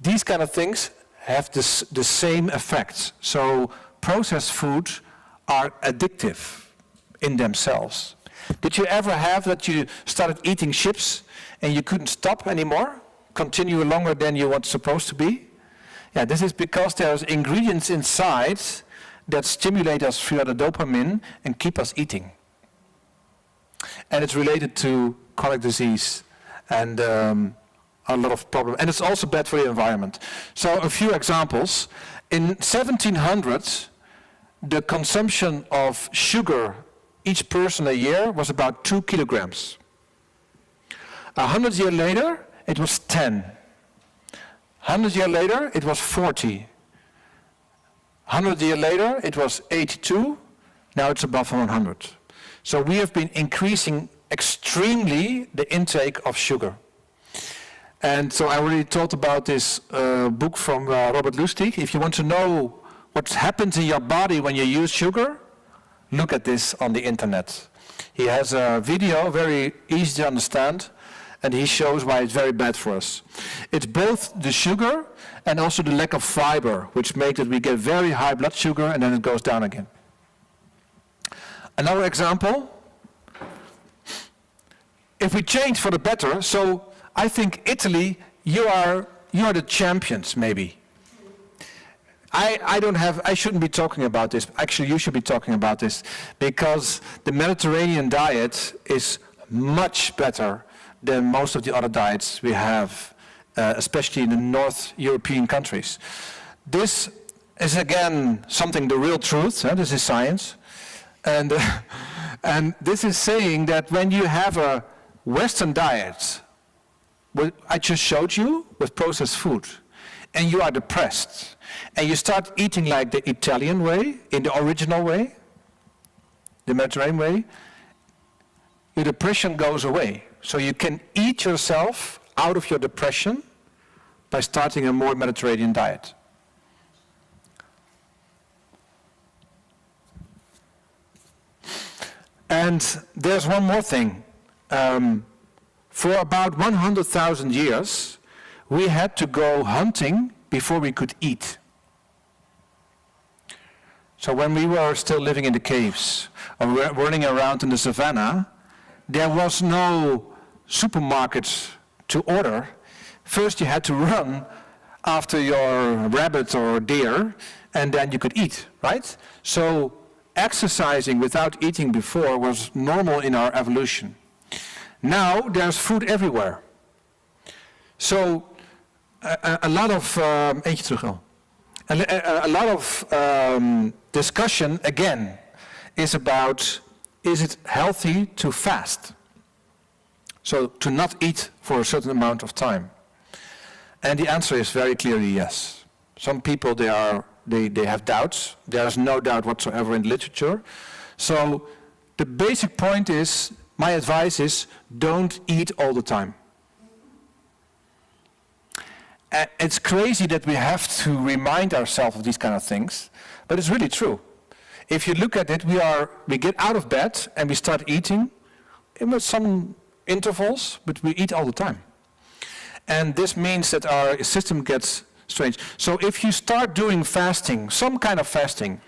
these kind of things have the same effects. So processed food are addictive in themselves. Did you ever have that you started eating chips and you couldn't stop anymore? Continue longer than you were supposed to be? Yeah, this is because there's ingredients inside that stimulate us via the dopamine and keep us eating. And it's related to chronic disease and a lot of problems. And it's also bad for the environment. So a few examples. In 1700, the consumption of sugar each person a year was about 2 kilograms. 100 years later, it was 10. 100 years later, it was 40. 100 years later, it was 82. Now it's above 100. So we have been increasing extremely the intake of sugar. And so I already talked about this book from Robert Lustig. If you want to know what happens in your body when you use sugar, look at this on the internet. He has a video, very easy to understand, and he shows why it's very bad for us. It's both the sugar and also the lack of fiber, which makes that we get very high blood sugar and then it goes down again. Another example, if we change for the better, so I think Italy, you are the champions maybe. I shouldn't be talking about this. Actually, you should be talking about this because the Mediterranean diet is much better than most of the other diets we have, especially in the North European countries. This is again something, the real truth, this is science. And this is saying that when you have a Western diet, what I just showed you with processed food, and you are depressed, and you start eating like the Italian way, in the original way, the Mediterranean way, your depression goes away. So you can eat yourself out of your depression by starting a more Mediterranean diet. And there's one more thing. For about 100,000 years, we had to go hunting before we could eat. So when we were still living in the caves or running around in the savannah, there was no supermarkets to order. First you had to run after your rabbit or deer, and then you could eat, right? So exercising without eating before was normal in our evolution. Now there's food everywhere. So a lot of discussion again is about, is it healthy to fast? So to not eat for a certain amount of time. And the answer is very clearly yes. Some people, they have doubts. There's no doubt whatsoever in literature. So the basic point is, my advice is, don't eat all the time. It's crazy that we have to remind ourselves of these kind of things, but it's really true. If you look at it, we get out of bed and we start eating with some intervals, but we eat all the time. And this means that our system gets strange. So if you start doing fasting, some kind of fasting,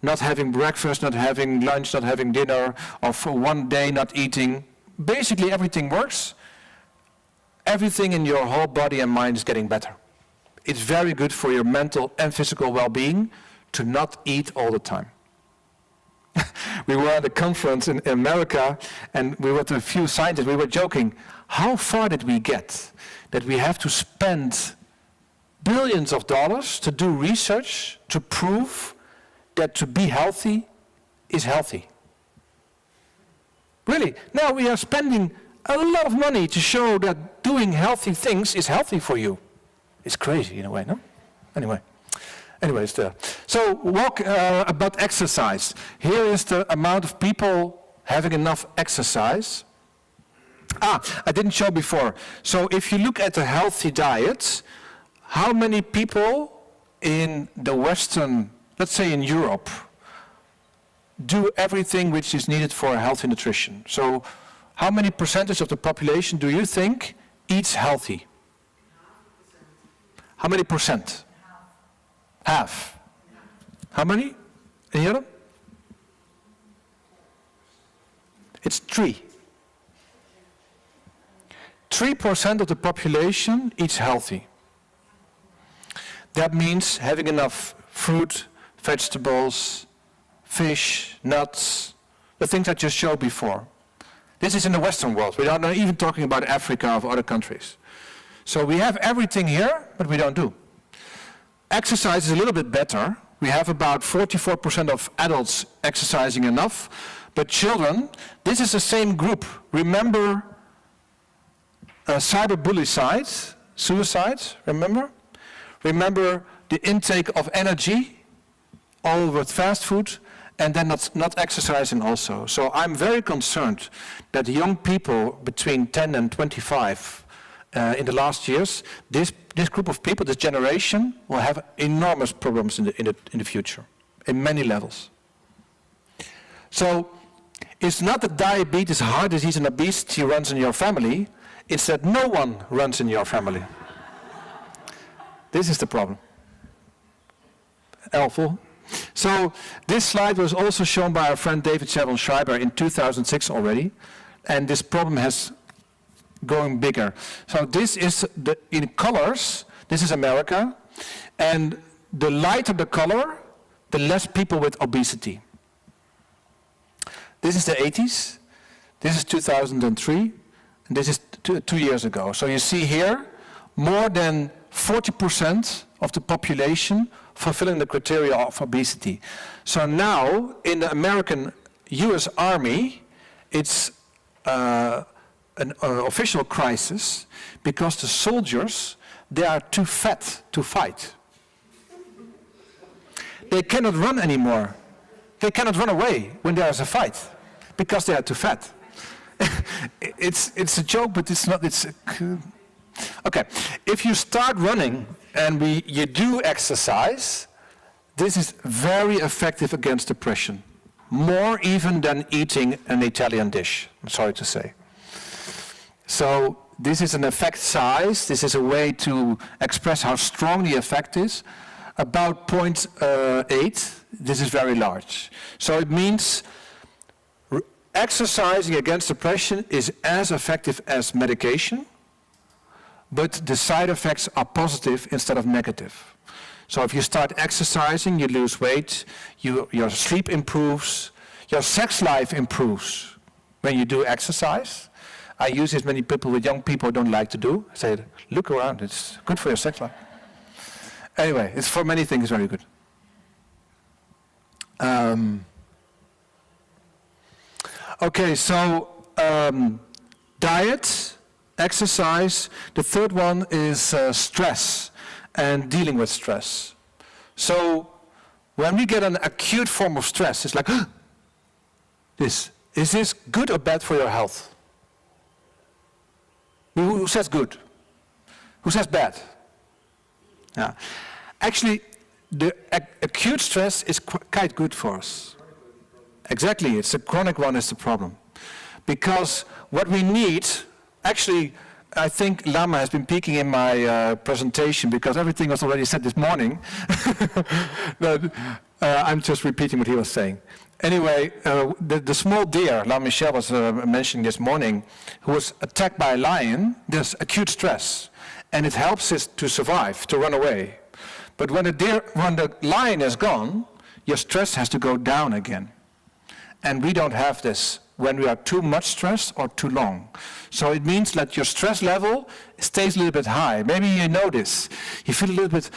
not having breakfast, not having lunch, not having dinner, or for one day not eating, basically everything works. Everything in your whole body and mind is getting better. It's very good for your mental and physical well-being to not eat all the time. We were at a conference in America, and we were with a few scientists. We were joking, how far did we get that we have to spend billions of dollars to do research to prove that to be healthy is healthy? Really, now we are spending a lot of money to show that doing healthy things is healthy for you. It's crazy in a way, no? Anyway, it's there. So about exercise. Here is the amount of people having enough exercise. I didn't show before. So if you look at a healthy diet, how many people in the Western, let's say in Europe, do everything which is needed for a healthy nutrition? So how many percentage of the population do you think eats healthy? How many percent? Half. How many? Any other? It's 3. 3% of the population eats healthy. That means having enough fruit, vegetables, fish, nuts, the things I just showed before. This is in the Western world. We are not even talking about Africa or other countries. So we have everything here, but we don't do. Exercise is a little bit better. We have about 44% of adults exercising enough, but children, this is the same group. Remember cyberbullying, suicide, remember? Remember the intake of energy, all with fast food, and then not exercising also. So I'm very concerned that young people between 10 and 25 in the last years, this group of people, this generation, will have enormous problems in the future, in many levels. So it's not that diabetes, heart disease, and obesity runs in your family. Instead, no one runs in your family. This is the problem. Helpful. So this slide was also shown by our friend David Schreiber in 2006 already, and this problem has going bigger. So this is in colors. This is America, and the lighter the color, the less people with obesity. This is the 80s. This is 2003, and this is 2 years ago. So you see here, more than 40% of the population fulfilling the criteria of obesity. So now, in the American US Army, it's an official crisis because the soldiers, they are too fat to fight. They cannot run anymore. They cannot run away when there is a fight because they are too fat. It's a joke, but it's not. Okay, if you start running and you do exercise, this is very effective against depression, more even than eating an Italian dish, I'm sorry to say. So this is an effect size. This is a way to express how strong the effect is. About 0.8, this is very large. So it means exercising against depression is as effective as medication, but the side effects are positive instead of negative. So if you start exercising, you lose weight, your sleep improves, your sex life improves when you do exercise. I use this many people with young people don't like to do. I say, look around, it's good for your sex life. Anyway, it's for many things very good. Okay, so diet, exercise. The third one is stress and dealing with stress. So when we get an acute form of stress, it's like, this. Is this good or bad for your health? Who says good? Who says bad? Yeah. Actually, the acute stress is quite good for us. Exactly, it's the chronic one is the problem. Because what we need, actually, I think Lama has been peeking in my presentation because everything was already said this morning. But I'm just repeating what he was saying. Anyway, the small deer, La Michelle was mentioning this morning, who was attacked by a lion, there's acute stress. And it helps it to survive, to run away. But when the lion is gone, your stress has to go down again. And we don't have this when we are too much stressed or too long. So it means that your stress level stays a little bit high. Maybe you know this. You feel a little bit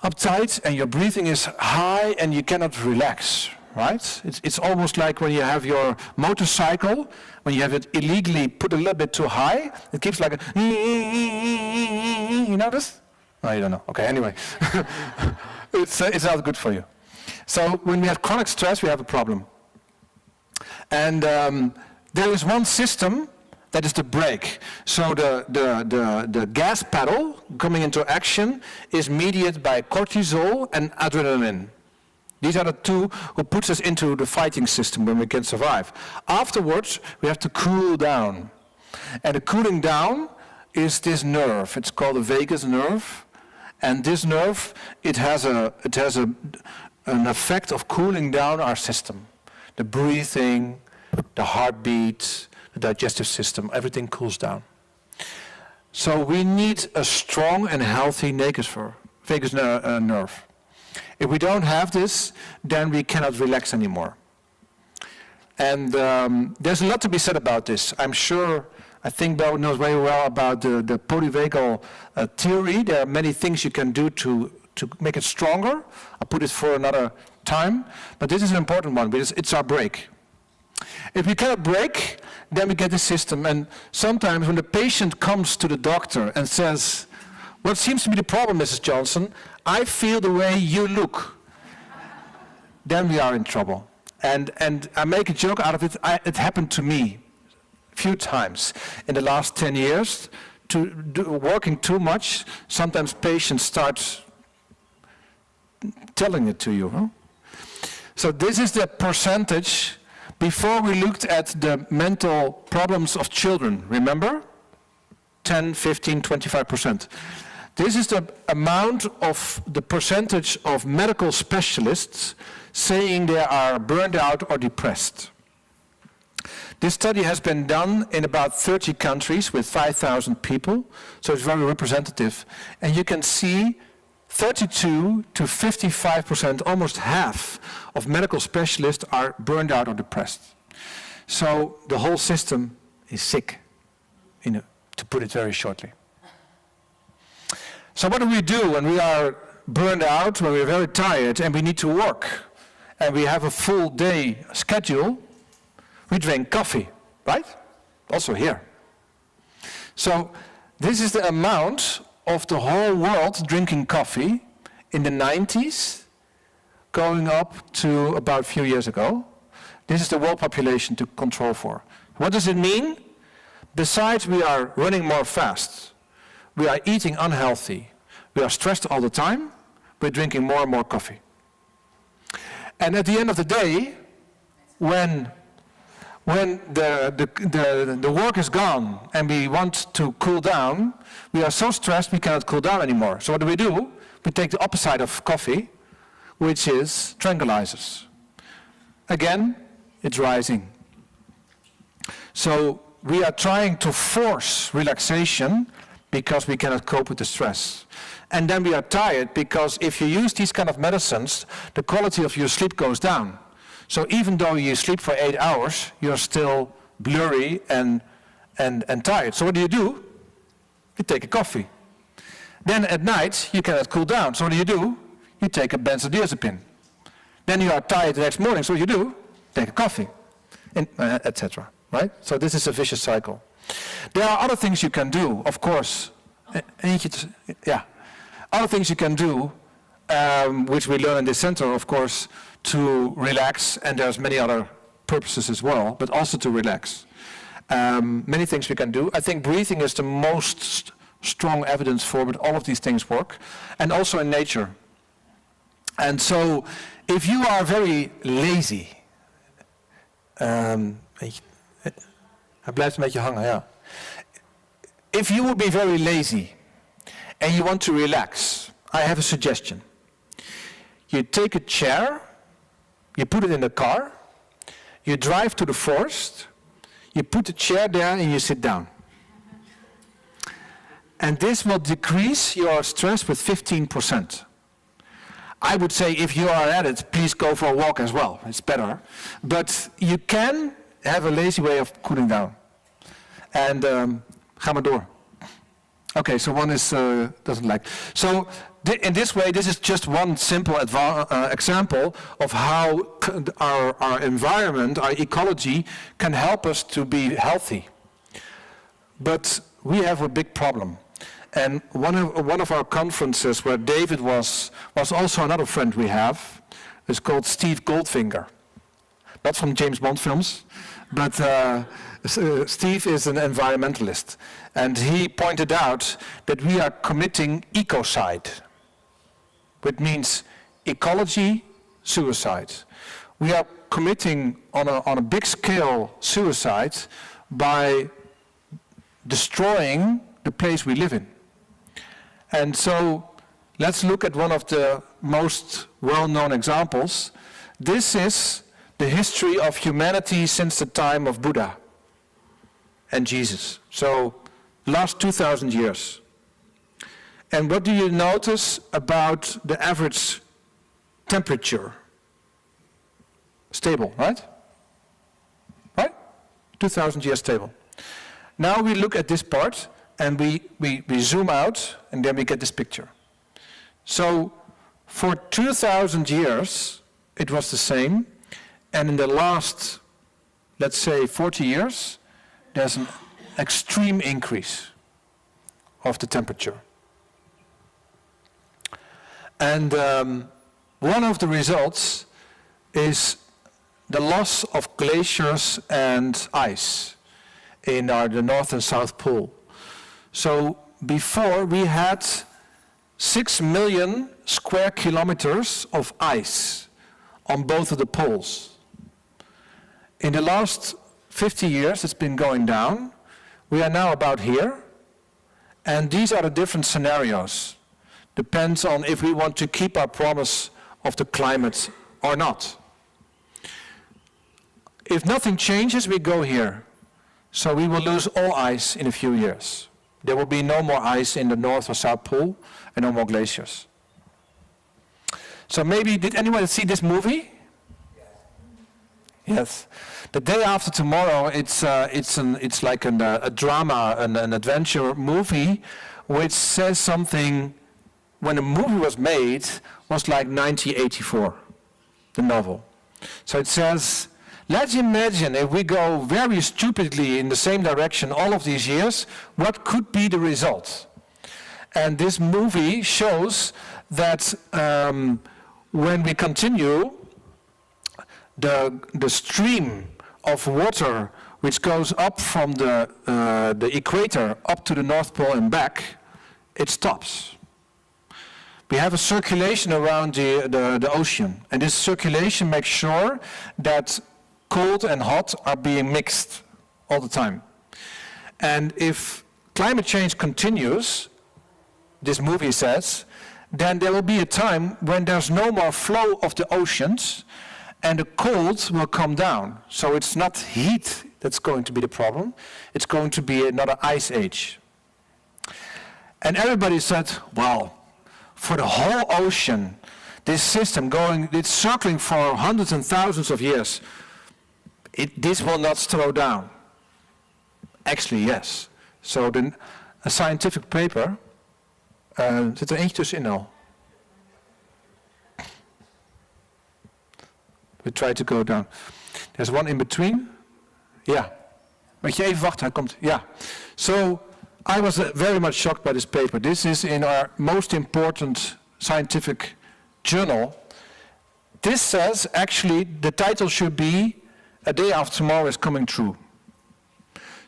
uptight and your breathing is high and you cannot relax, right? It's almost like when you have your motorcycle, when you have it illegally put a little bit too high, it keeps like a, you know this? No, you don't know. Okay, anyway. It's not good for you. So when we have chronic stress, we have a problem. And there is one system that is the brake. So the gas pedal coming into action is mediated by cortisol and adrenaline. These are the two who puts us into the fighting system when we can survive. Afterwards, we have to cool down. And the cooling down is this nerve. It's called the vagus nerve. And this nerve, it has an effect of cooling down our system. The breathing, the heartbeat, the digestive system, everything cools down. So we need a strong and healthy vagus nerve. If we don't have this, then we cannot relax anymore. And there's a lot to be said about this. I'm sure, I think Bo knows very well about the polyvagal theory. There are many things you can do to make it stronger. I'll put it for another time. But this is an important one because it's our brake. If we cannot brake, then we get the system. And sometimes when the patient comes to the doctor and says, what seems to be the problem, Mrs. Johnson? I feel the way you look. Then we are in trouble. And I make a joke out of it. It happened to me a few times in the last 10 years. Working too much, sometimes patients start telling it to you. Huh? So this is the percentage. Before we looked at the mental problems of children, remember? 10, 15, 25%. This is the amount of the percentage of medical specialists saying they are burned out or depressed. This study has been done in about 30 countries with 5,000 people, so it's very representative. And you can see 32 to 55%, almost half of medical specialists are burned out or depressed. So the whole system is sick, to put it very shortly. So what do we do when we are burned out, when we're very tired and we need to work and we have a full day schedule? We drink coffee, right? Also here. So this is the amount of the whole world drinking coffee in the 90s, going up to about a few years ago. This is the world population to control for. What does it mean? Besides we are running more fast, we are eating unhealthy, we are stressed all the time, we're drinking more and more coffee. And at the end of the day, when the work is gone and we want to cool down, we are so stressed we cannot cool down anymore. So what do? We take the opposite of coffee, which is tranquilizers. Again, it's rising. So we are trying to force relaxation because we cannot cope with the stress. And then we are tired because if you use these kind of medicines, the quality of your sleep goes down. So even though you sleep for 8 hours, you're still blurry and tired. So what do? You take a coffee. Then at night, you cannot cool down. So what do? You take a benzodiazepine. Then you are tired the next morning. So what do? Take a coffee, etc. Right? So this is a vicious cycle. There are other things you can do, of course. Other things you can do, which we learn in this center, of course, to relax, and there's many other purposes as well, but also to relax. Many things we can do. I think breathing is the most strong evidence for, but all of these things work, and also in nature. And so, if you are very lazy, hij blijft een beetje hangen, ja. If you would be very lazy and you want to relax, I have a suggestion. You take a chair, you put it in the car, you drive to the forest, you put the chair there and you sit down. And this will decrease your stress with 15%. I would say if you are at it, please go for a walk as well. It's better. But you can have a lazy way of cooling down. And ga maar door. Okay, so one is doesn't like. So in this way, this is just one simple example of how our environment, our ecology, can help us to be healthy. But we have a big problem. And one of our conferences where David was also another friend we have. It's called Steve Goldfinger. Not from James Bond films, but Steve is an environmentalist. And he pointed out that we are committing ecocide, which means ecology suicide. We are committing on a big scale suicide by destroying the place we live in. And so let's look at one of the most well-known examples. This is the history of humanity since the time of Buddha and Jesus. So last 2,000 years. And what do you notice about the average temperature? Stable, right? Right? 2,000 years stable. Now we look at this part and we zoom out and then we get this picture. So for 2,000 years it was the same, and in the last, let's say 40 years, there's an extreme increase of the temperature. And one of the results is the loss of glaciers and ice in the North and South Pole. So before we had 6 million square kilometers of ice on both of the poles. In the last 50 years it's been going down. We are now about here, And these are the different scenarios. Depends on if we want to keep our promise of the climate or not. If nothing changes, we go here. So we will lose all ice in a few years. There will be no more ice in the North or South Pole and no more glaciers. So maybe, did anyone see this movie? Yes. The Day After Tomorrow, it's like a drama, an adventure movie, which says something. When the movie was made, was like 1984, the novel. So it says, let's imagine if we go very stupidly in the same direction all of these years, what could be the result? And this movie shows that when we continue, the stream of water which goes up from the equator up to the North Pole and back, it stops. We have a circulation around the ocean, and this circulation makes sure that cold and hot are being mixed all the time. And if climate change continues, this movie says, then there will be a time when there's no more flow of the oceans and the cold will come down. So it's not heat that's going to be the problem, it's going to be another ice age. And everybody said, well, for the whole ocean, this system it's circling for hundreds and thousands of years, this will not slow down. Actually, yes. So a scientific paper, zit er eentje tussenin al? We try to go down. There's one in between. Ja. Moet je even wachten, hij komt. Ja. So, I was very much shocked by this paper. This is in our most important scientific journal. This says, actually, the title should be, A Day After Tomorrow is Coming True.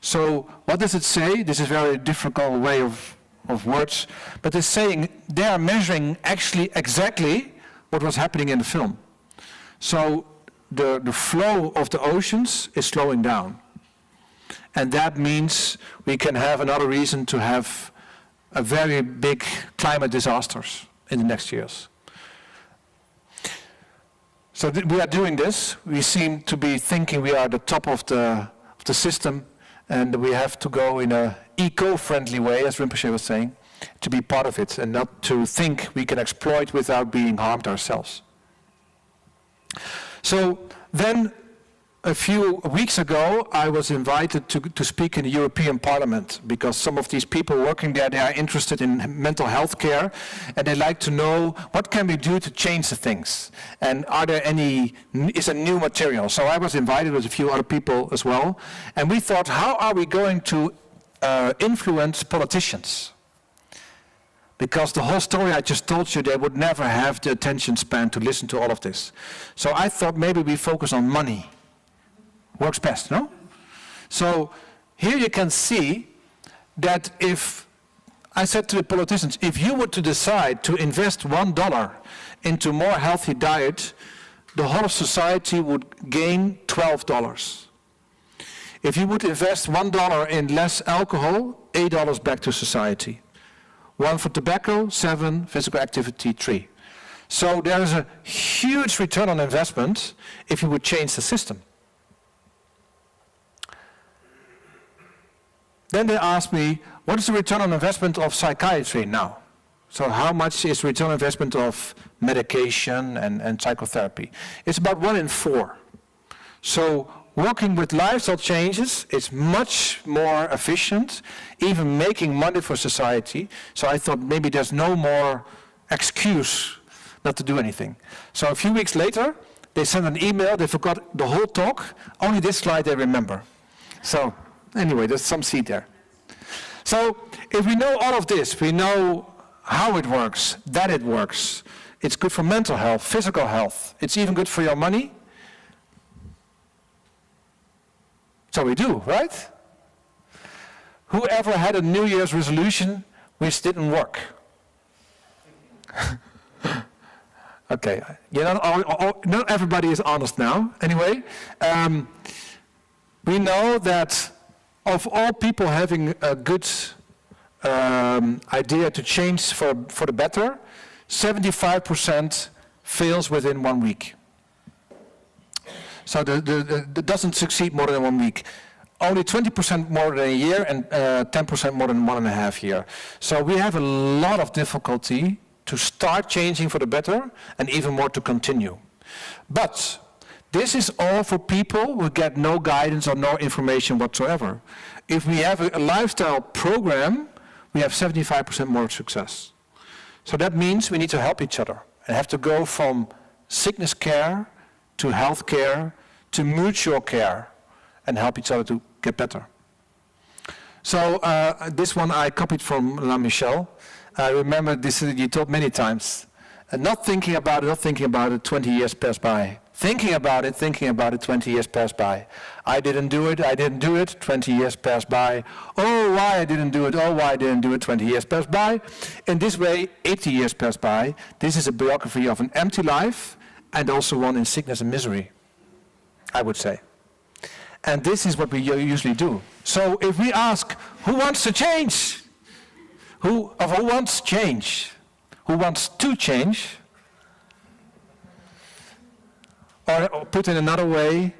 So, what does it say? This is a very difficult way of words, but it's saying they are measuring actually exactly what was happening in the film. So, the flow of the oceans is slowing down. And that means we can have another reason to have a very big climate disasters in the next years. So we are doing this. We seem to be thinking we are the top of the system, and we have to go in an eco-friendly way, as Rinpoche was saying, to be part of it, and not to think we can exploit without being harmed ourselves. So then, a few weeks ago, I was invited to speak in the European Parliament because some of these people working there, they are interested in mental health care, and they like to know what can we do to change the things, and is a new material. So I was invited with a few other people as well, and we thought, how are we going to influence politicians? Because the whole story I just told you, they would never have the attention span to listen to all of this. So I thought maybe we focus on money. Works best, no? So here you can see that if, I said to the politicians, if you were to decide to invest $1 into more healthy diet, the whole of society would gain $12. If you would invest $1 in less alcohol, $8 back to society. 1 for tobacco, 7, physical activity, 3. So there is a huge return on investment if you would change the system. Then they asked me, what is the return on investment of psychiatry now? So how much is return on investment of medication and psychotherapy? It's about 1 in 4. So working with lifestyle changes is much more efficient, even making money for society. So I thought maybe there's no more excuse not to do anything. So a few weeks later, they sent an email, they forgot the whole talk, only this slide they remember. So anyway, there's some seed there. So if we know all of this, we know how it works, that it works. It's good for mental health, physical health. It's even good for your money. So we do, right? Whoever had a New Year's resolution which didn't work? Okay, not everybody is honest now. Anyway, we know that of all people having a good idea to change for the better, 75% fails within 1 week. So it doesn't succeed more than 1 week. Only 20% more than a year and 10% more than 1.5 years. So we have a lot of difficulty to start changing for the better and even more to continue. But this is all for people who get no guidance or no information whatsoever. If we have a lifestyle program, we have 75% more success. So that means we need to help each other and have to go from sickness care to health care to mutual care and help each other to get better. So this one I copied from La Michelle. I remember this you told many times. Not thinking about it, 20 years pass by. Thinking about it, 20 years pass by. I didn't do it, 20 years pass by. Oh, why I didn't do it, 20 years pass by. In this way, 80 years pass by. This is a biography of an empty life and also one in sickness and misery, I would say. And this is what we usually do. So if we ask, who wants to change? Who wants change? Who wants to change? Or put in another way,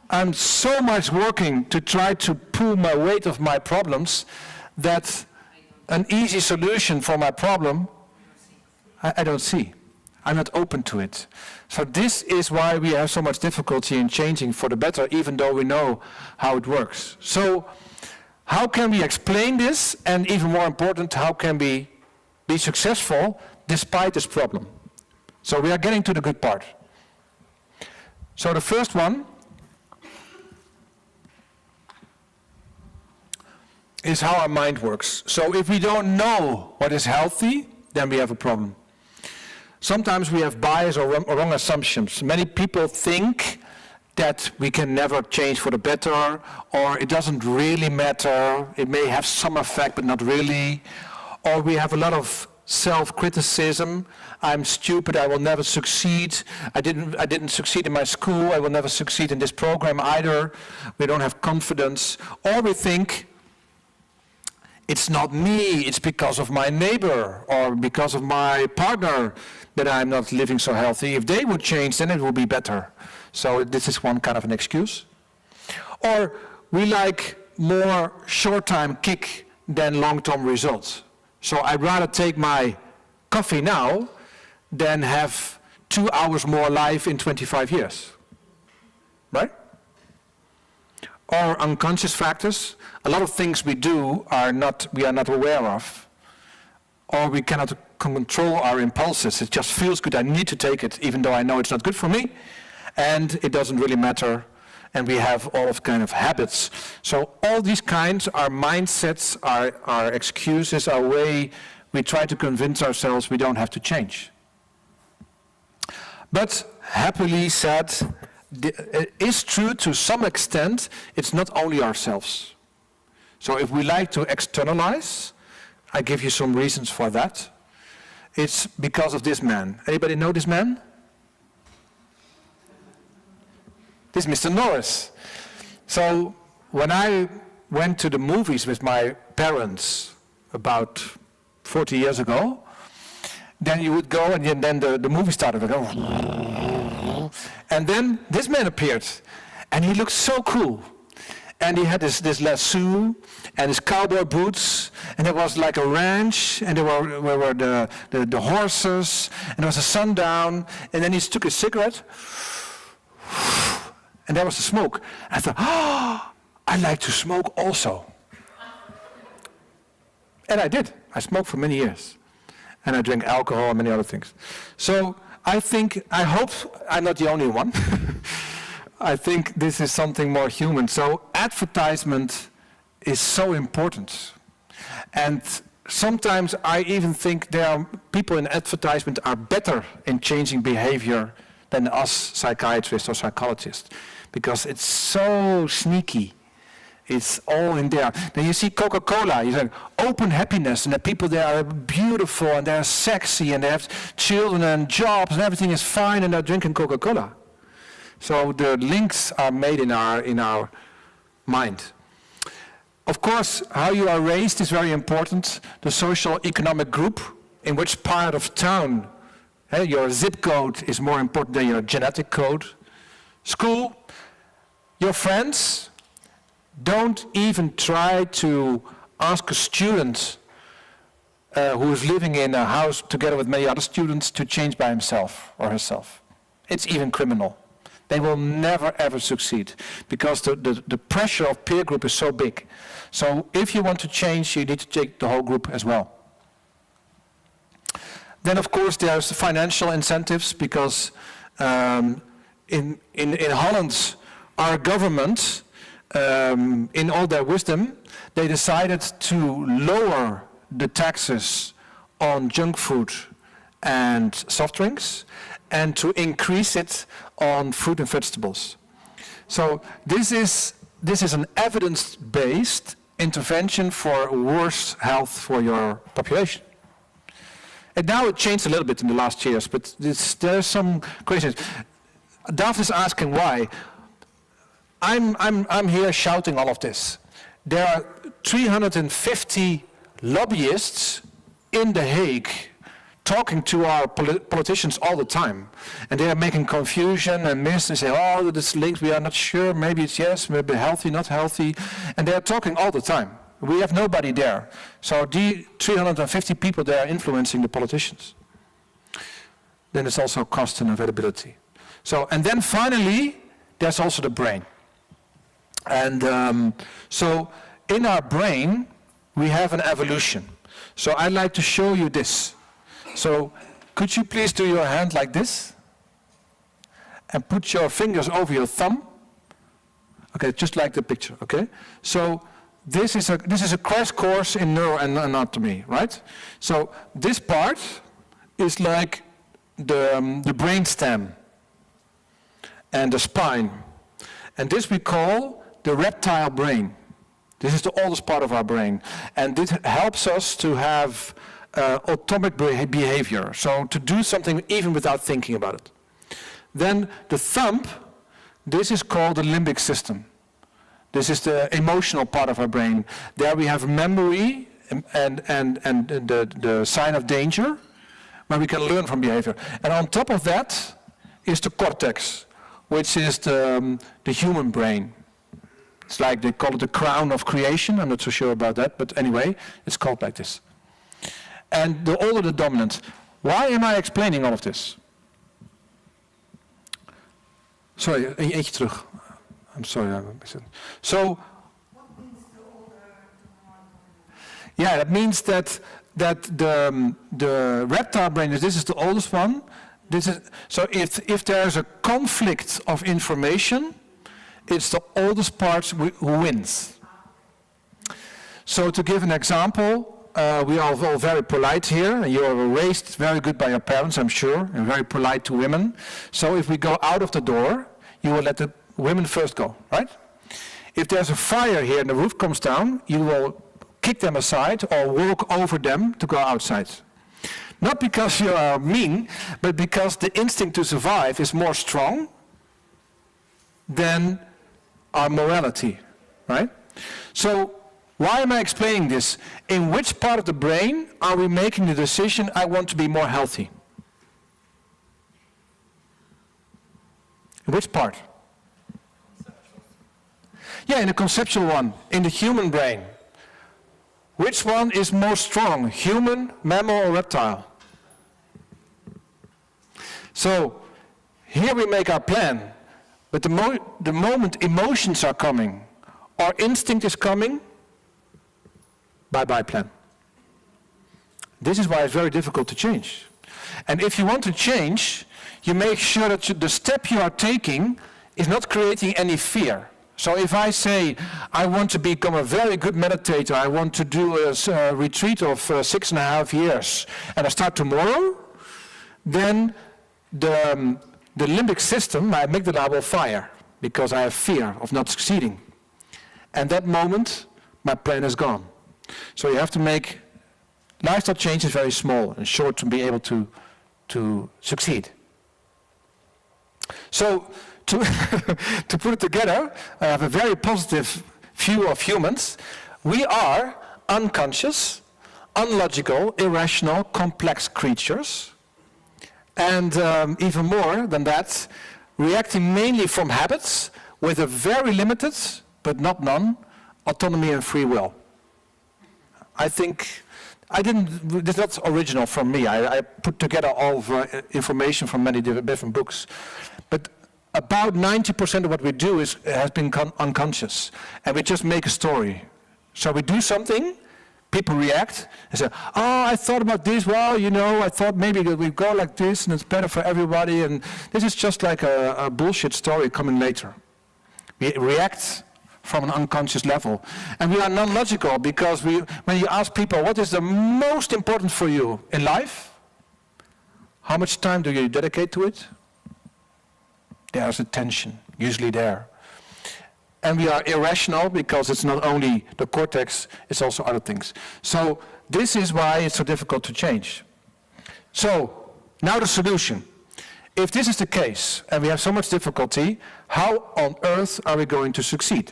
I'm so much working to try to pull my weight of my problems that an easy solution for my problem, I don't see. I'm not open to it. So this is why we have so much difficulty in changing for the better, even though we know how it works. So how can we explain this? And even more important, how can we be successful despite this problem? So we are getting to the good part. So the first one is how our mind works. So if we don't know what is healthy, then we have a problem. Sometimes we have bias or wrong assumptions. Many people think that we can never change for the better, or it doesn't really matter. It may have some effect, but not really. Or we have a lot of self-criticism. I'm stupid, I will never succeed. I didn't succeed in my school, I will never succeed in this program either. We don't have confidence. Or we think, it's not me, it's because of my neighbor or because of my partner that I'm not living so healthy. If they would change, then it will be better. So this is one kind of an excuse. Or we like more short-time kick than long-term results. So I'd rather take my coffee now than have 2 hours more life in 25 years. Right? Or unconscious factors. A lot of things we do we are not aware of. Or we cannot control our impulses. It just feels good. I need to take it, even though I know it's not good for me. And it doesn't really matter. And we have all of kind of habits. So all these kinds are mindsets, are excuses, our way we try to convince ourselves we don't have to change. But happily said, it is true to some extent, it's not only ourselves. So if we like to externalize, I give you some reasons for that. It's because of this man. Anybody know this man? This is Mr. Norris. So when I went to the movies with my parents about 40 years ago, then you would go and then the movie started. And then this man appeared. And he looked so cool. And he had this lasso and his cowboy boots, and there was like a ranch, and there were the horses, and there was a sundown, and then he took a cigarette, and there was the smoke. And I thought, oh, I like to smoke also. And I did. I smoked for many years. And I drank alcohol and many other things. So I hope I'm not the only one. I think this is something more human. So advertisement is so important. And sometimes I even think there are people in advertisement are better in changing behavior than us psychiatrists or psychologists, because it's so sneaky. It's all in there. Then you see Coca-Cola, you say open happiness, and the people there are beautiful and they're sexy and they have children and jobs and everything is fine and they're drinking Coca-Cola. So the links are made in our mind. Of course, how you are raised is very important. The social economic group, in which part of town, your zip code is more important than your genetic code. School, your friends. Don't even try to ask a student who is living in a house together with many other students to change by himself or herself. It's even criminal. They will never ever succeed because the pressure of peer group is so big. So if you want to change, you need to take the whole group as well. Then of course there's financial incentives because in Holland, our government, in all their wisdom, they decided to lower the taxes on junk food and soft drinks and to increase it on fruit and vegetables. So this is an evidence-based intervention for worse health for your population. And now it changed a little bit in the last years, but there's some questions. Daft is asking why. I'm here shouting all of this. There are 350 lobbyists in The Hague talking to our politicians all the time. And they are making confusion and miss and say, oh, this links, we are not sure, maybe it's yes, maybe healthy, not healthy. And they are talking all the time. We have nobody there. So the 350 people there are influencing the politicians. Then it's also cost and availability. So, and then finally, there's also the brain. And so in our brain, we have an evolution. So I'd like to show you this. So could you please do your hand like this? And put your fingers over your thumb. Okay, just like the picture, okay? So this is a crash course in neuroanatomy, right? So this part is like the brain stem and the spine. And this we call the reptile brain. This is the oldest part of our brain. And it helps us to have autonomic behavior, so to do something even without thinking about it. Then the thumb, this is called the limbic system. This is the emotional part of our brain. There we have memory and the sign of danger, where we can learn from behavior. And on top of that is the cortex, which is the human brain. It's like they call it the crown of creation. I'm not so sure about that, but anyway, it's called like this. And the older the dominant. Why am I explaining all of this? Sorry, eentje terug. I'm sorry. So, what means the older? Yeah, that means that the reptile brain, this is the oldest one. So if there's a conflict of information, it's the oldest part who wins. So to give an example, we are all very polite here, and you were raised very good by your parents, I'm sure, and very polite to women. So if we go out of the door, you will let the women first go, right? If there's a fire here and the roof comes down, you will kick them aside or walk over them to go outside. Not because you are mean, but because the instinct to survive is more strong than our morality, right? So why am I explaining this? In which part of the brain are we making the decision, I want to be more healthy? In which part? Yeah, in the conceptual one, in the human brain. Which one is more strong, human, mammal, or reptile? So, here we make our plan, but the moment emotions are coming, or instinct is coming, bye-bye plan. This is why it's very difficult to change. And if you want to change, you make sure that the step you are taking is not creating any fear. So if I say, I want to become a very good meditator, I want to do a retreat of 6.5 years, and I start tomorrow, then the limbic system, my amygdala, will fire, because I have fear of not succeeding. And that moment, my plan is gone. So you have to make lifestyle changes very small and short to be able to succeed. So to put it together, I have a very positive view of humans. We are unconscious, unlogical, irrational, complex creatures. And even more than that, reacting mainly from habits with a very limited, but not none, autonomy and free will. I think, it's not original from me. I put together all of information from many different books. But about 90% of what we do has been unconscious. And we just make a story. So we do something, people react and say, oh, I thought about this, well, you know, I thought maybe we go like this and it's better for everybody, and this is just like a bullshit story coming later. We react from an unconscious level. And we are non-logical because when you ask people, what is the most important for you in life? How much time do you dedicate to it? There's a tension, usually there. And we are irrational because it's not only the cortex, it's also other things. So this is why it's so difficult to change. So now the solution. If this is the case and we have so much difficulty, how on earth are we going to succeed?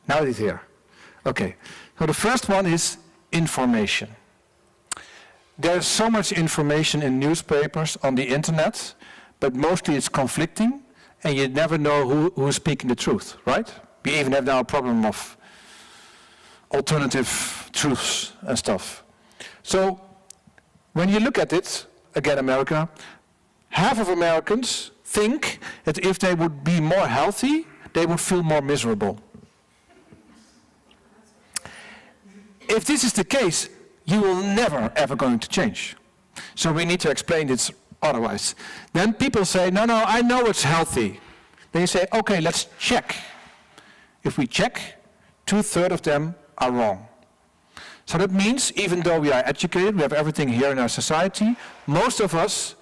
Now it is here. Okay, so the first one is information. There's so much information in newspapers, on the internet, but mostly it's conflicting. And you never know who is speaking the truth, right? We even have now a problem of alternative truths and stuff. So when you look at it, again America, half of Americans think that if they would be more healthy, they would feel more miserable. If this is the case, you will never ever going to change. So we need to explain this otherwise. Then people say, no, I know it's healthy. Then you say, okay, let's check. If we check, 2/3 of them are wrong. So that means, even though we are educated, we have everything here in our society, most of us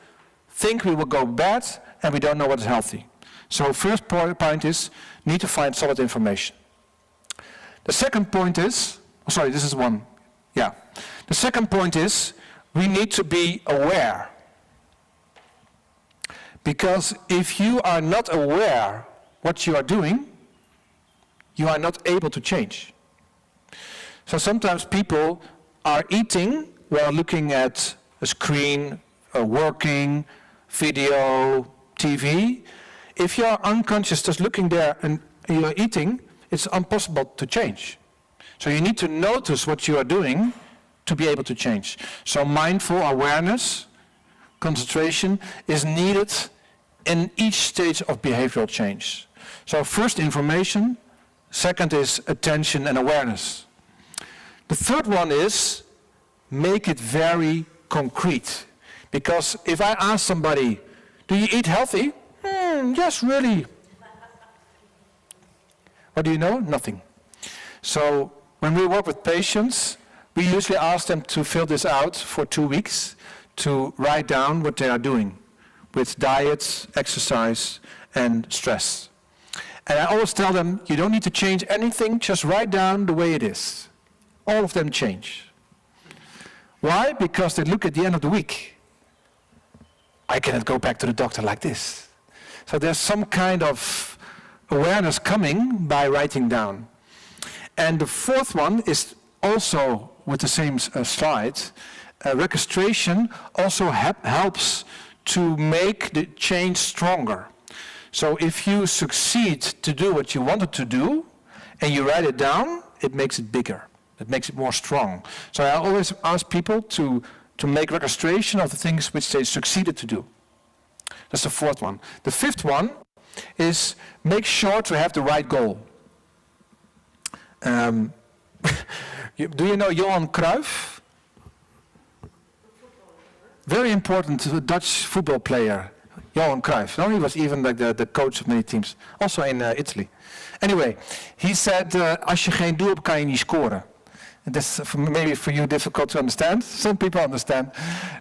think we will go bad and we don't know what is healthy. So first point is, need to find solid information. The second point is, sorry, this is one. Yeah. The second point is, we need to be aware. Because if you are not aware what you are doing, you are not able to change. So sometimes people are eating while looking at a screen, working, video, TV. If you are unconscious just looking there and you are eating, it's impossible to change. So you need to notice what you are doing to be able to change. So mindful awareness, concentration is needed in each stage of behavioral change. So first information, second is attention and awareness. The third one is make it very concrete. Because if I ask somebody, do you eat healthy? Yes, really. What do you know? Nothing. So when we work with patients, we usually ask them to fill this out for 2 weeks to write down what they are doing with diets, exercise, and stress. And I always tell them, you don't need to change anything, just write down the way it is. All of them change. Why? Because they look at the end of the week. I cannot go back to the doctor like this. So there's some kind of awareness coming by writing down. And the fourth one is also with the same slide. Registration also helps to make the change stronger. So if you succeed to do what you wanted to do, and you write it down, it makes it bigger. It makes it more strong. So I always ask people to make registration of the things which they succeeded to do. That's the fourth one. The fifth one is make sure to have the right goal. Do you know Johan Cruyff? Very important Dutch football player, Johan Cruyff. No, he was even like the coach of many teams, also in Italy. Anyway, he said, als je geen doel hebt, kan je niet scoren. That's maybe for you difficult to understand. Some people understand.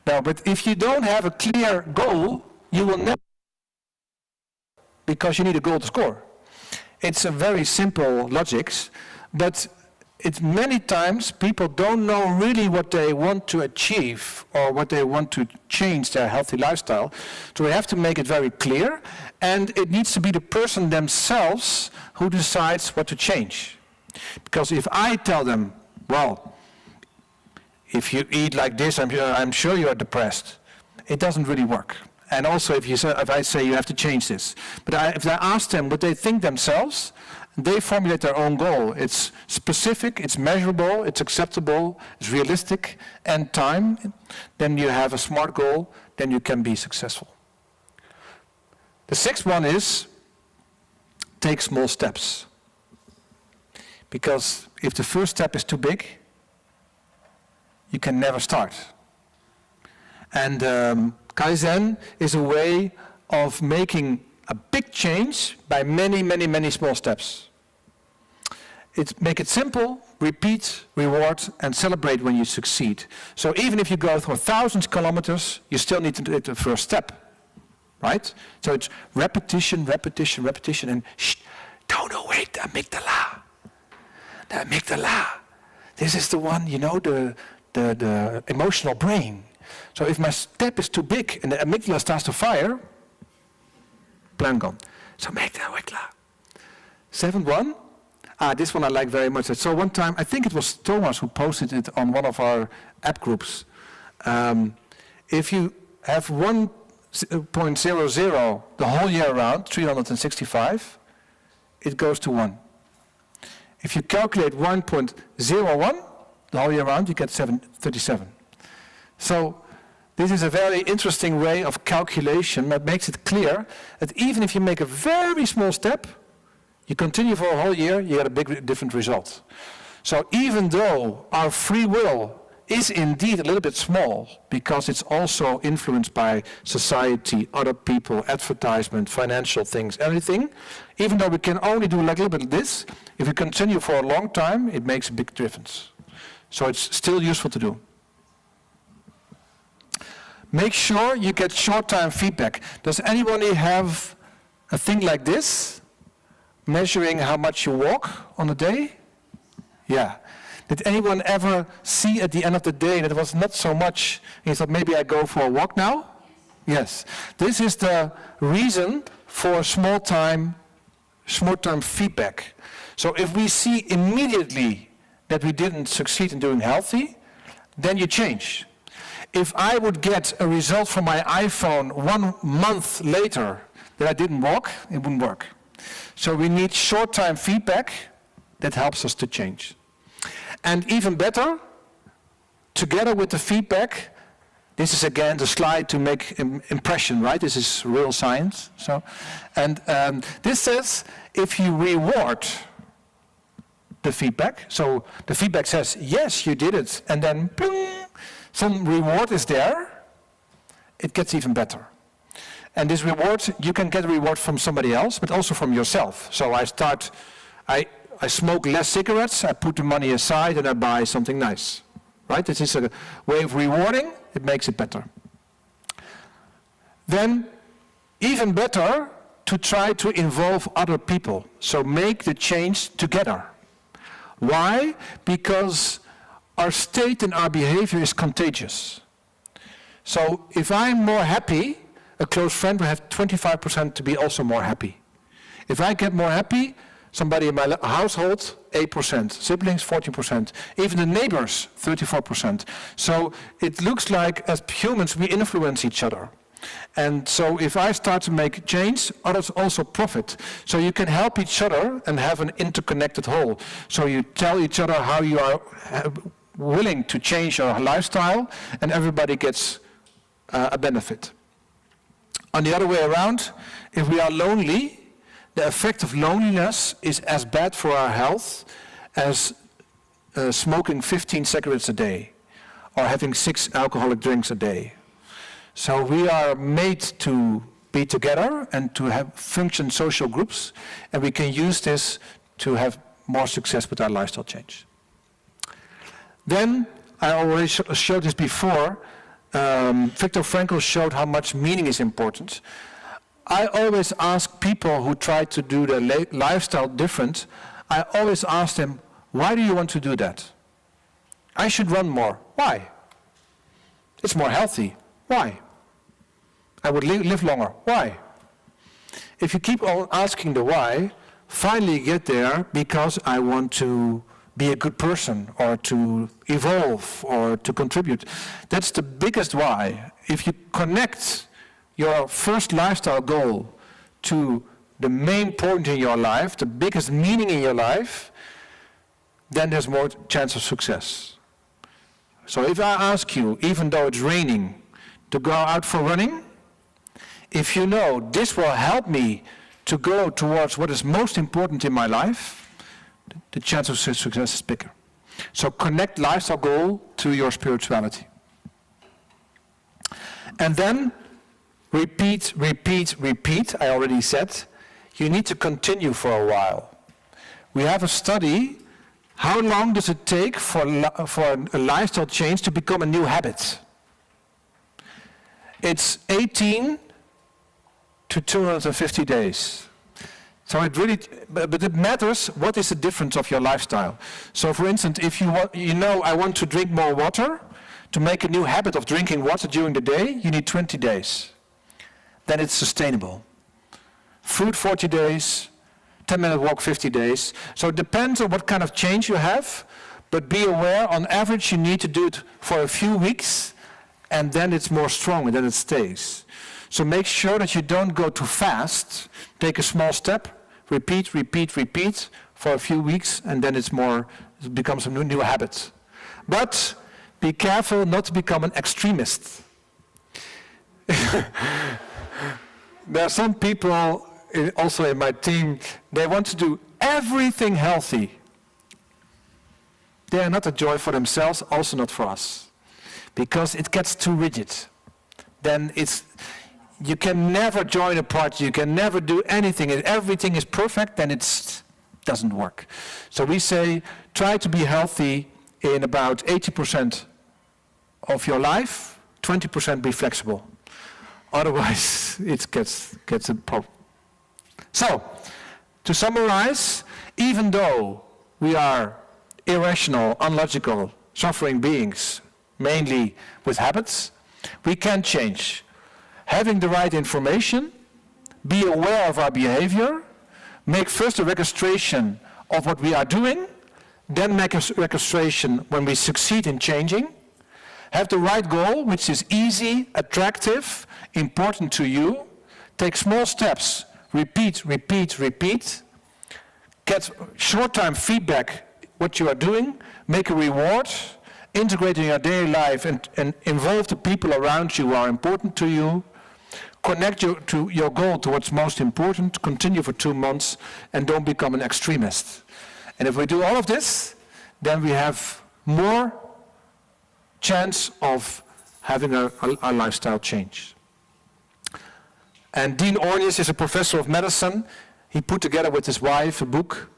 No, but if you don't have a clear goal, you will never, because you need a goal to score. It's a very simple logics, but it's many times people don't know really what they want to achieve or what they want to change their healthy lifestyle. So we have to make it very clear, and it needs to be the person themselves who decides what to change. Because if I tell them, well, if you eat like this, I'm sure you are depressed, it doesn't really work. And also if I say you have to change this. But if I ask them what they think themselves, they formulate their own goal. It's specific, it's measurable, it's acceptable, it's realistic, and time. Then you have a SMART goal, then you can be successful. The sixth one is take small steps. Because if the first step is too big, you can never start. And Kaizen is a way of making a big change by many, many, many small steps. Make it simple, repeat, reward, and celebrate when you succeed. So even if you go through 1,000 kilometers, you still need to take the first step, right? So it's repetition, repetition, repetition, and don't await the amygdala. The amygdala. This is the one, you know, the emotional brain. So if my step is too big and the amygdala starts to fire, plan gone. So make the amygdala. Seventh one. This one I like very much. So one time, I think it was Thomas who posted it on one of our app groups. If you have 1.00 the whole year around, 365, it goes to 1. If you calculate 1.01 the whole year around, you get 37. So this is a very interesting way of calculation that makes it clear that even if you make a very small step, you continue for a whole year, you get a big different result. So even though our free will is indeed a little bit small, because it's also influenced by society, other people, advertisement, financial things, everything, even though we can only do like a little bit of this, if we continue for a long time, it makes a big difference. So it's still useful to do. Make sure you get short-time feedback. Does anybody have a thing like this? Measuring how much you walk on a day? Yeah. Did anyone ever see at the end of the day that it was not so much, and you thought maybe I go for a walk now? Yes. This is the reason for short-time feedback. So if we see immediately that we didn't succeed in doing healthy, then you change. If I would get a result from my iPhone 1 month later that I didn't walk, it wouldn't work. So we need short-time feedback that helps us to change. And even better, together with the feedback, this is again the slide to make impression, right? This is real science. This says if you reward the feedback, so the feedback says, yes, you did it, and then ping, some reward is there, it gets even better. And this reward, you can get a reward from somebody else, but also from yourself. So I smoke less cigarettes, I put the money aside, and I buy something nice. Right? This is a way of rewarding, it makes it better. Then, even better, to try to involve other people. So make the change together. Why? Because our state and our behavior is contagious. So if I'm more happy, a close friend will have 25% to be also more happy. If I get more happy, somebody in my household, 8%, siblings, 14%, even the neighbors, 34%. So it looks like as humans we influence each other. And so if I start to make change, others also profit. So you can help each other and have an interconnected whole. So you tell each other how you are willing to change your lifestyle, and everybody gets a benefit. On the other way around, if we are lonely, the effect of loneliness is as bad for our health as smoking 15 cigarettes a day or having 6 alcoholic drinks a day. So we are made to be together and to have function social groups, and we can use this to have more success with our lifestyle change. Then, I already showed this before, Viktor Frankl showed how much meaning is important. I always ask people who try to do their lifestyle different, I always ask them, why do you want to do that? I should run more. Why? It's more healthy. Why? I would live longer. Why? If you keep on asking the why, finally get there because I want to be a good person or to evolve or to contribute. That's the biggest why. If you connect your first lifestyle goal to the main point in your life, the biggest meaning in your life, then there's more chance of success. So if I ask you, even though it's raining, to go out for running, if you know this will help me to go towards what is most important in my life, the chance of success is bigger. So connect lifestyle goal to your spirituality. And then repeat, repeat, repeat. I already said, you need to continue for a while. We have a study, how long does it take for a lifestyle change to become a new habit? It's 18 to 250 days. So it really, but it matters what is the difference of your lifestyle. So for instance, if I want to drink more water, to make a new habit of drinking water during the day, you need 20 days. Then it's sustainable. Food 40 days, 10-minute walk 50 days. So it depends on what kind of change you have, but be aware, on average you need to do it for a few weeks, and then it's more strong, and then it stays. So make sure that you don't go too fast. Take a small step, repeat, repeat, repeat for a few weeks, and then it becomes a new habit. But be careful not to become an extremist. There are some people, also in my team, they want to do everything healthy. They are not a joy for themselves, also not for us. Because it gets too rigid. Then you can never join a party, you can never do anything. If everything is perfect, then it doesn't work. So we say, try to be healthy in about 80% of your life, 20% be flexible. Otherwise, it gets a problem. So, to summarize, even though we are irrational, unlogical, suffering beings, mainly with habits, we can change. Having the right information, be aware of our behavior, make first a registration of what we are doing, then make a registration when we succeed in changing, have the right goal, which is easy, attractive, important to you, take small steps, repeat, repeat, repeat, get short-time feedback what you are doing, make a reward, integrate in your daily life and involve the people around you who are important to you, connect to your goal to what's most important, continue for 2 months, and don't become an extremist. And if we do all of this, then we have more chance of having a lifestyle change. And Dean Ornish is a professor of medicine. He put together with his wife a book.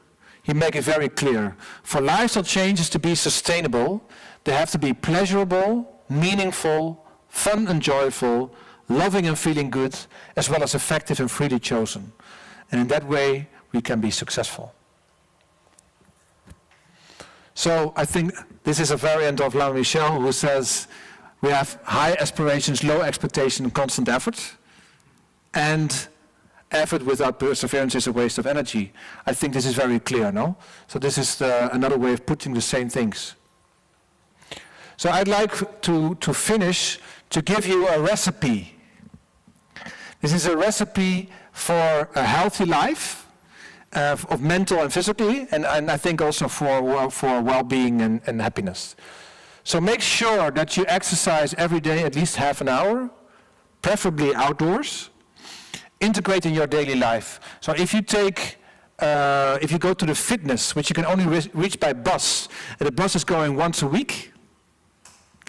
He made it very clear. For lifestyle changes to be sustainable, they have to be pleasurable, meaningful, fun and joyful, loving and feeling good, as well as effective and freely chosen. And in that way, we can be successful. So I think this is a variant of Louis Michel, who says we have high aspirations, low expectation, and constant effort. And effort without perseverance is a waste of energy. I think this is very clear, no? So this is another way of putting the same things. So I'd like to finish to give you a recipe. This is a recipe for a healthy life, of mental and physically, and I think also for well-being and happiness. So make sure that you exercise every day at least half an hour, preferably outdoors. Integrate in your daily life. So if you go to the fitness, which you can only reach by bus, and the bus is going once a week,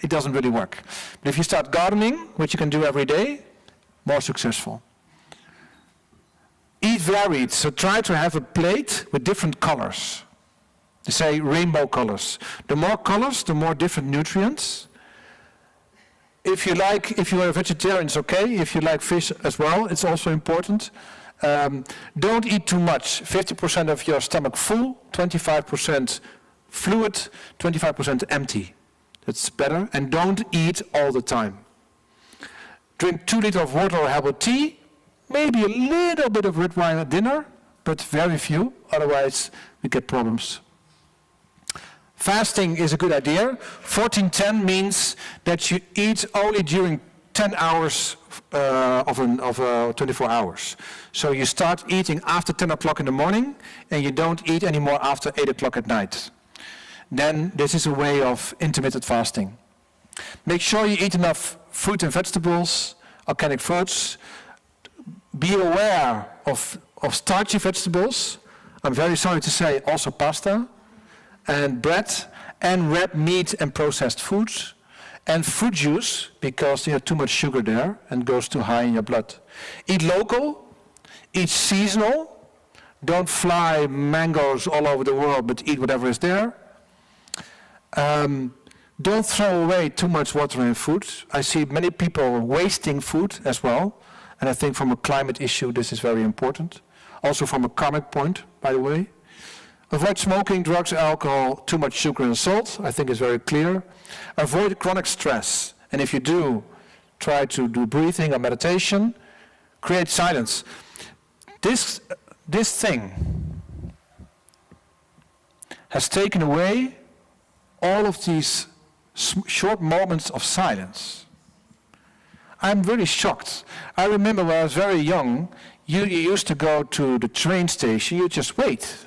it doesn't really work. But if you start gardening, which you can do every day, more successful. Eat varied, so try to have a plate with different colors. They say rainbow colors. The more colors, the more different nutrients. If you are a vegetarian, it's okay. If you like fish as well, it's also important. Don't eat too much. 50% of your stomach full, 25% fluid, 25% empty. That's better. And don't eat all the time. Drink 2 liters of water or herbal tea, maybe a little bit of red wine at dinner, but very few, otherwise we get problems. Fasting is a good idea. 14-10 means that you eat only during 10 hours of 24 hours. So you start eating after 10 o'clock in the morning and you don't eat anymore after 8 o'clock at night. Then this is a way of intermittent fasting. Make sure you eat enough fruit and vegetables, organic fruits. Be aware of starchy vegetables. I'm very sorry to say also pasta and bread and red meat and processed foods. And fruit juice, because you have too much sugar there and goes too high in your blood. Eat local, eat seasonal. Don't fly mangoes all over the world, but eat whatever is there. Don't throw away too much water in food. I see many people wasting food as well. And I think from a climate issue, this is very important. Also from a karmic point, by the way. Avoid smoking, drugs, alcohol, too much sugar and salt. I think it's very clear. Avoid chronic stress. And if you do, try to do breathing or meditation. Create silence. This thing has taken away all of these short moments of silence. I'm really shocked. I remember when I was very young, you used to go to the train station, you just wait,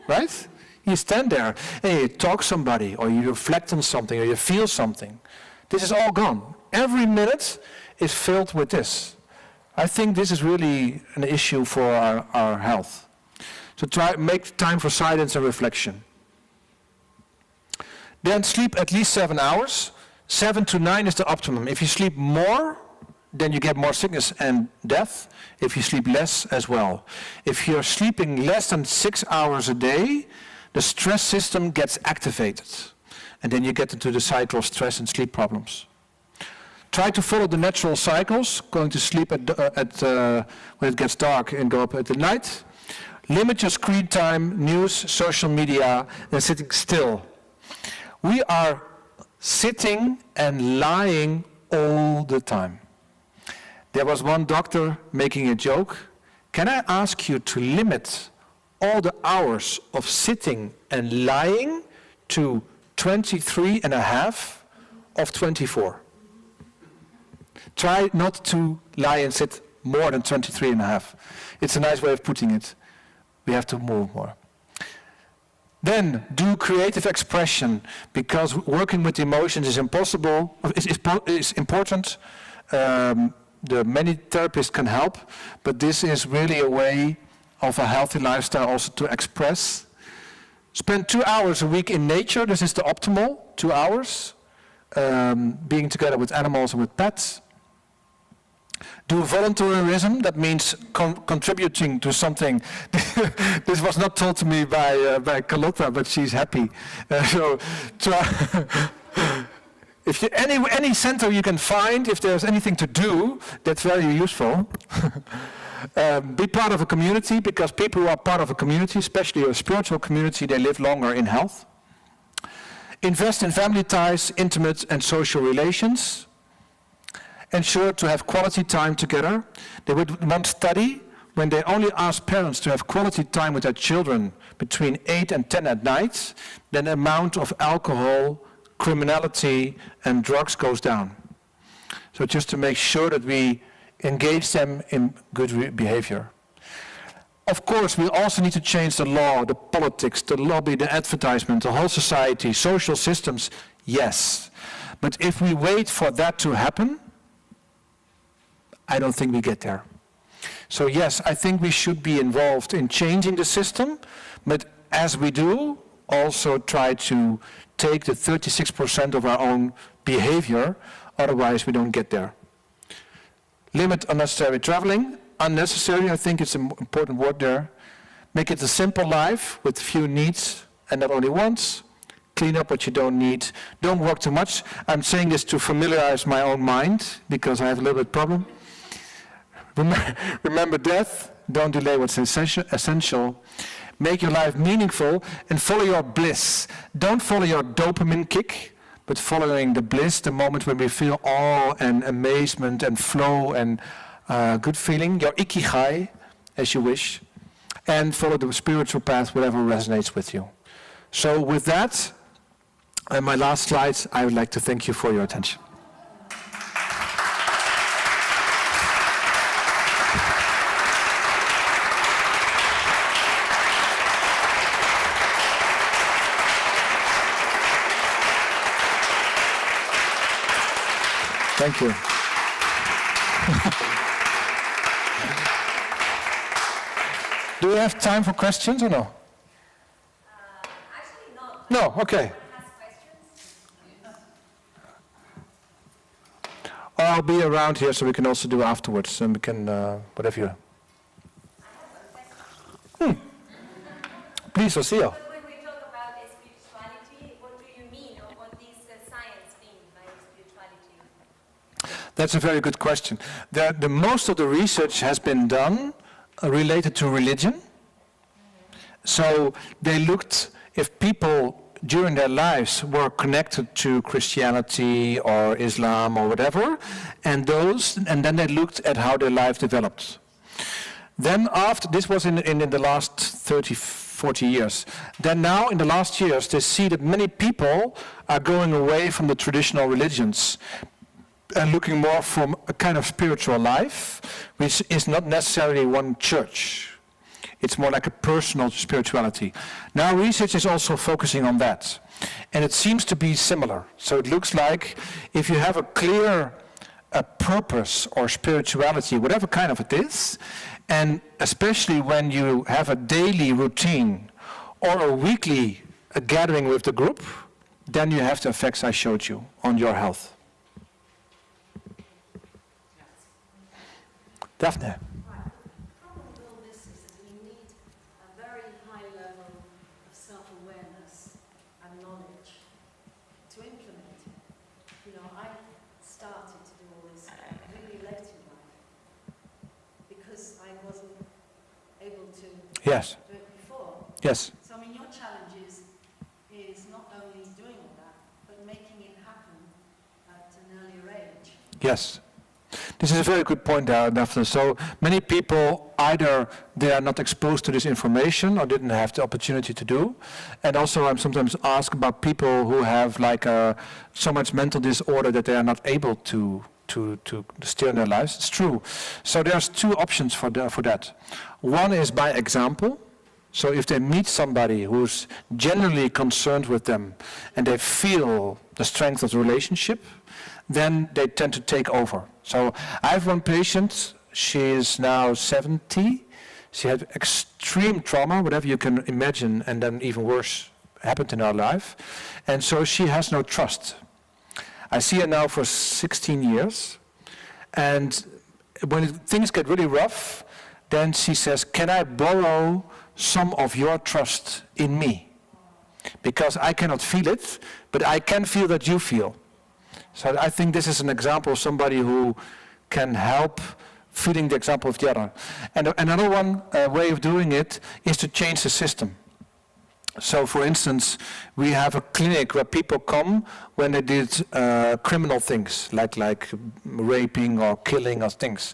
right? You stand there and you talk to somebody, or you reflect on something, or you feel something. This is all gone. Every minute is filled with this. I think this is really an issue for our health. So try make time for silence and reflection. Then sleep at least 7 hours. 7 to 9 is the optimum. If you sleep more, then you get more sickness and death. If you sleep less as well. If you're sleeping less than 6 hours a day, the stress system gets activated. And then you get into the cycle of stress and sleep problems. Try to follow the natural cycles, going to sleep when it gets dark and go up at the night. Limit your screen time, news, social media, and sitting still. We are sitting and lying all the time. There was one doctor making a joke. Can I ask you to limit all the hours of sitting and lying to 23 and a half of 24? Try not to lie and sit more than 23 and a half. It's a nice way of putting it. We have to move more. Then do creative expression, because working with emotions is impossible. Is important. The many therapists can help, but this is really a way of a healthy lifestyle also to express. Spend 2 hours a week in nature. This is the optimal 2 hours. Being together with animals and with pets. Do voluntarism, that means contributing to something. This was not told to me by Carlotta, but she's happy. So try if you, any center you can find, if there's anything to do, that's very useful. Be part of a community, because people who are part of a community, especially a spiritual community, they live longer in health. Invest in family ties, intimate and social relations. Ensure to have quality time together. They would want study when they only ask parents to have quality time with their children between 8 and 10 at night, then the amount of alcohol, criminality and drugs goes down. So just to make sure that we engage them in good behavior. Of course, we also need to change the law, the politics, the lobby, the advertisement, the whole society, social systems, yes. But if we wait for that to happen, I don't think we get there. So yes, I think we should be involved in changing the system, but as we do, also try to take the 36% of our own behavior, otherwise we don't get there. Limit unnecessary traveling. Unnecessary, I think it's an important word there. Make it a simple life with few needs and not only wants. Clean up what you don't need. Don't work too much. I'm saying this to familiarize my own mind, because I have a little bit problem. Remember death, don't delay what's essential. Make your life meaningful and follow your bliss. Don't follow your dopamine kick, but following the bliss, the moment when we feel awe and amazement and flow and good feeling, your ikigai, as you wish. and follow the spiritual path, whatever resonates with you. So with that, and my last slide, I would like to thank you for your attention. Thank you. Do we have time for questions or no? Actually not. No, okay. Has questions? Or I'll be around here so we can also do afterwards, and we can, whatever you... I have a question. Please, Rocio. But when we talk about spirituality, what do you mean, or what does science mean by spirituality? That's a very good question. The most of the research has been done related to religion. So they looked if people during their lives were connected to Christianity or Islam or whatever, and then they looked at how their life developed. Then after, this was in the last 30, 40 years. Then now in the last years they see that many people are going away from the traditional religions and looking more from a kind of spiritual life, which is not necessarily one church. It's more like a personal spirituality. Now research is also focusing on that. And it seems to be similar. So it looks like if you have a clear purpose or spirituality, whatever kind of it is, and especially when you have a daily routine or a weekly gathering with the group, then you have the effects I showed you on your health. Daphne. Right. The problem with all this is that you need a very high level of self-awareness and knowledge to implement it. You know, I started to do all this really late in life because I wasn't able to Yes. do it before. Yes. So, I mean, your challenge is not only doing all that, but making it happen at an earlier age. Yes. This is a very good point, Daphne. So many people, either they are not exposed to this information or didn't have the opportunity to do. And also I'm sometimes asked about people who have like so much mental disorder that they are not able to steer their lives. It's true. So there's two options for that. One is by example. So if they meet somebody who's genuinely concerned with them and they feel the strength of the relationship, then they tend to take over. So I have one patient, she is now 70, she had extreme trauma, whatever you can imagine, and then even worse happened in her life, and so she has no trust. I see her now for 16 years, and when things get really rough, then she says, can I borrow some of your trust in me? Because I cannot feel it, but I can feel that you feel. So I think this is an example of somebody who can help feeding the example of the other. And another one way of doing it is to change the system. So for instance, we have a clinic where people come when they did criminal things, like raping or killing or things.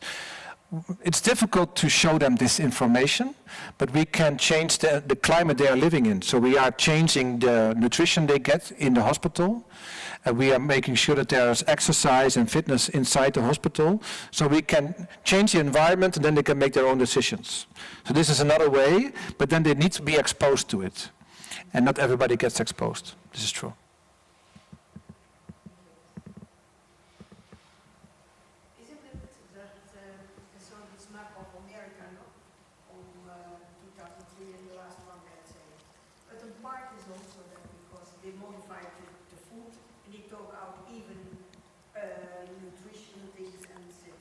It's difficult to show them this information, but we can change the climate they are living in. So we are changing the nutrition they get in the hospital. We are making sure that there is exercise and fitness inside the hospital. So we can change the environment and then they can make their own decisions. So this is another way, but then they need to be exposed to it. And not everybody gets exposed. This is true. Isn't it that the sort of map of America on 2003 and the last one, let's say, but the part is also that because they modified the food and they took out even nutrition things and etc.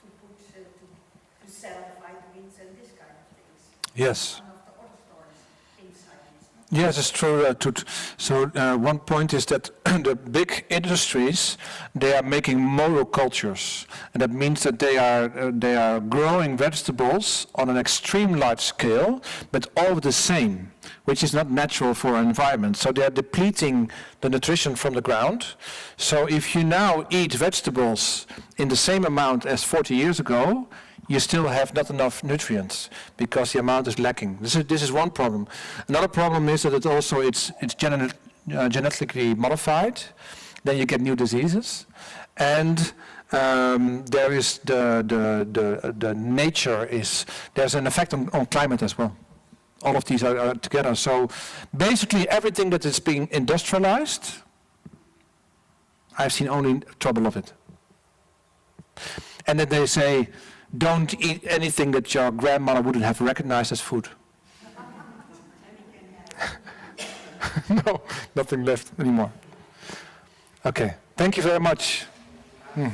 to put to sell vitamins and this kind of things. Yes. One of the other stores inside this. Yes, it's true. So one point is that the big industries, they are making monocultures, and that means that they are growing vegetables on an extreme large scale, but all the same, which is not natural for our environment. So they are depleting the nutrition from the ground. So if you now eat vegetables in the same amount as 40 years ago, you still have not enough nutrients because the amount is lacking. This is one problem. Another problem is that it's genetically modified. Then you get new diseases, and there is the nature is there's an effect on climate as well. All of these are together. So basically, everything that is being industrialized, I've seen only trouble of it. And then they say, don't eat anything that your grandmother wouldn't have recognized as food. No, nothing left anymore. Okay, thank you very much. Una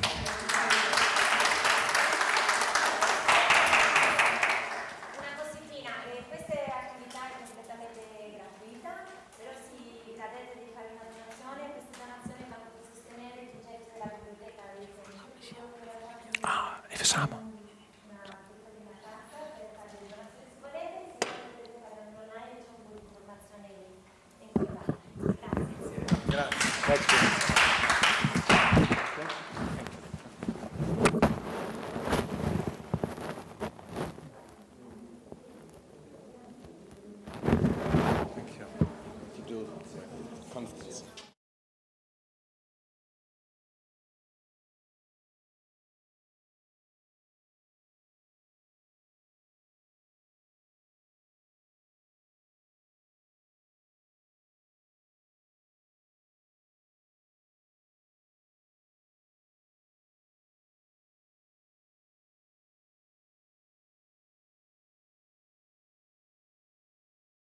cositina, queste attività è completamente gratuita, però se credete di fare una donazione, queste donazioni vanno per sostenere i progetti della biblioteca del centro. Even samen.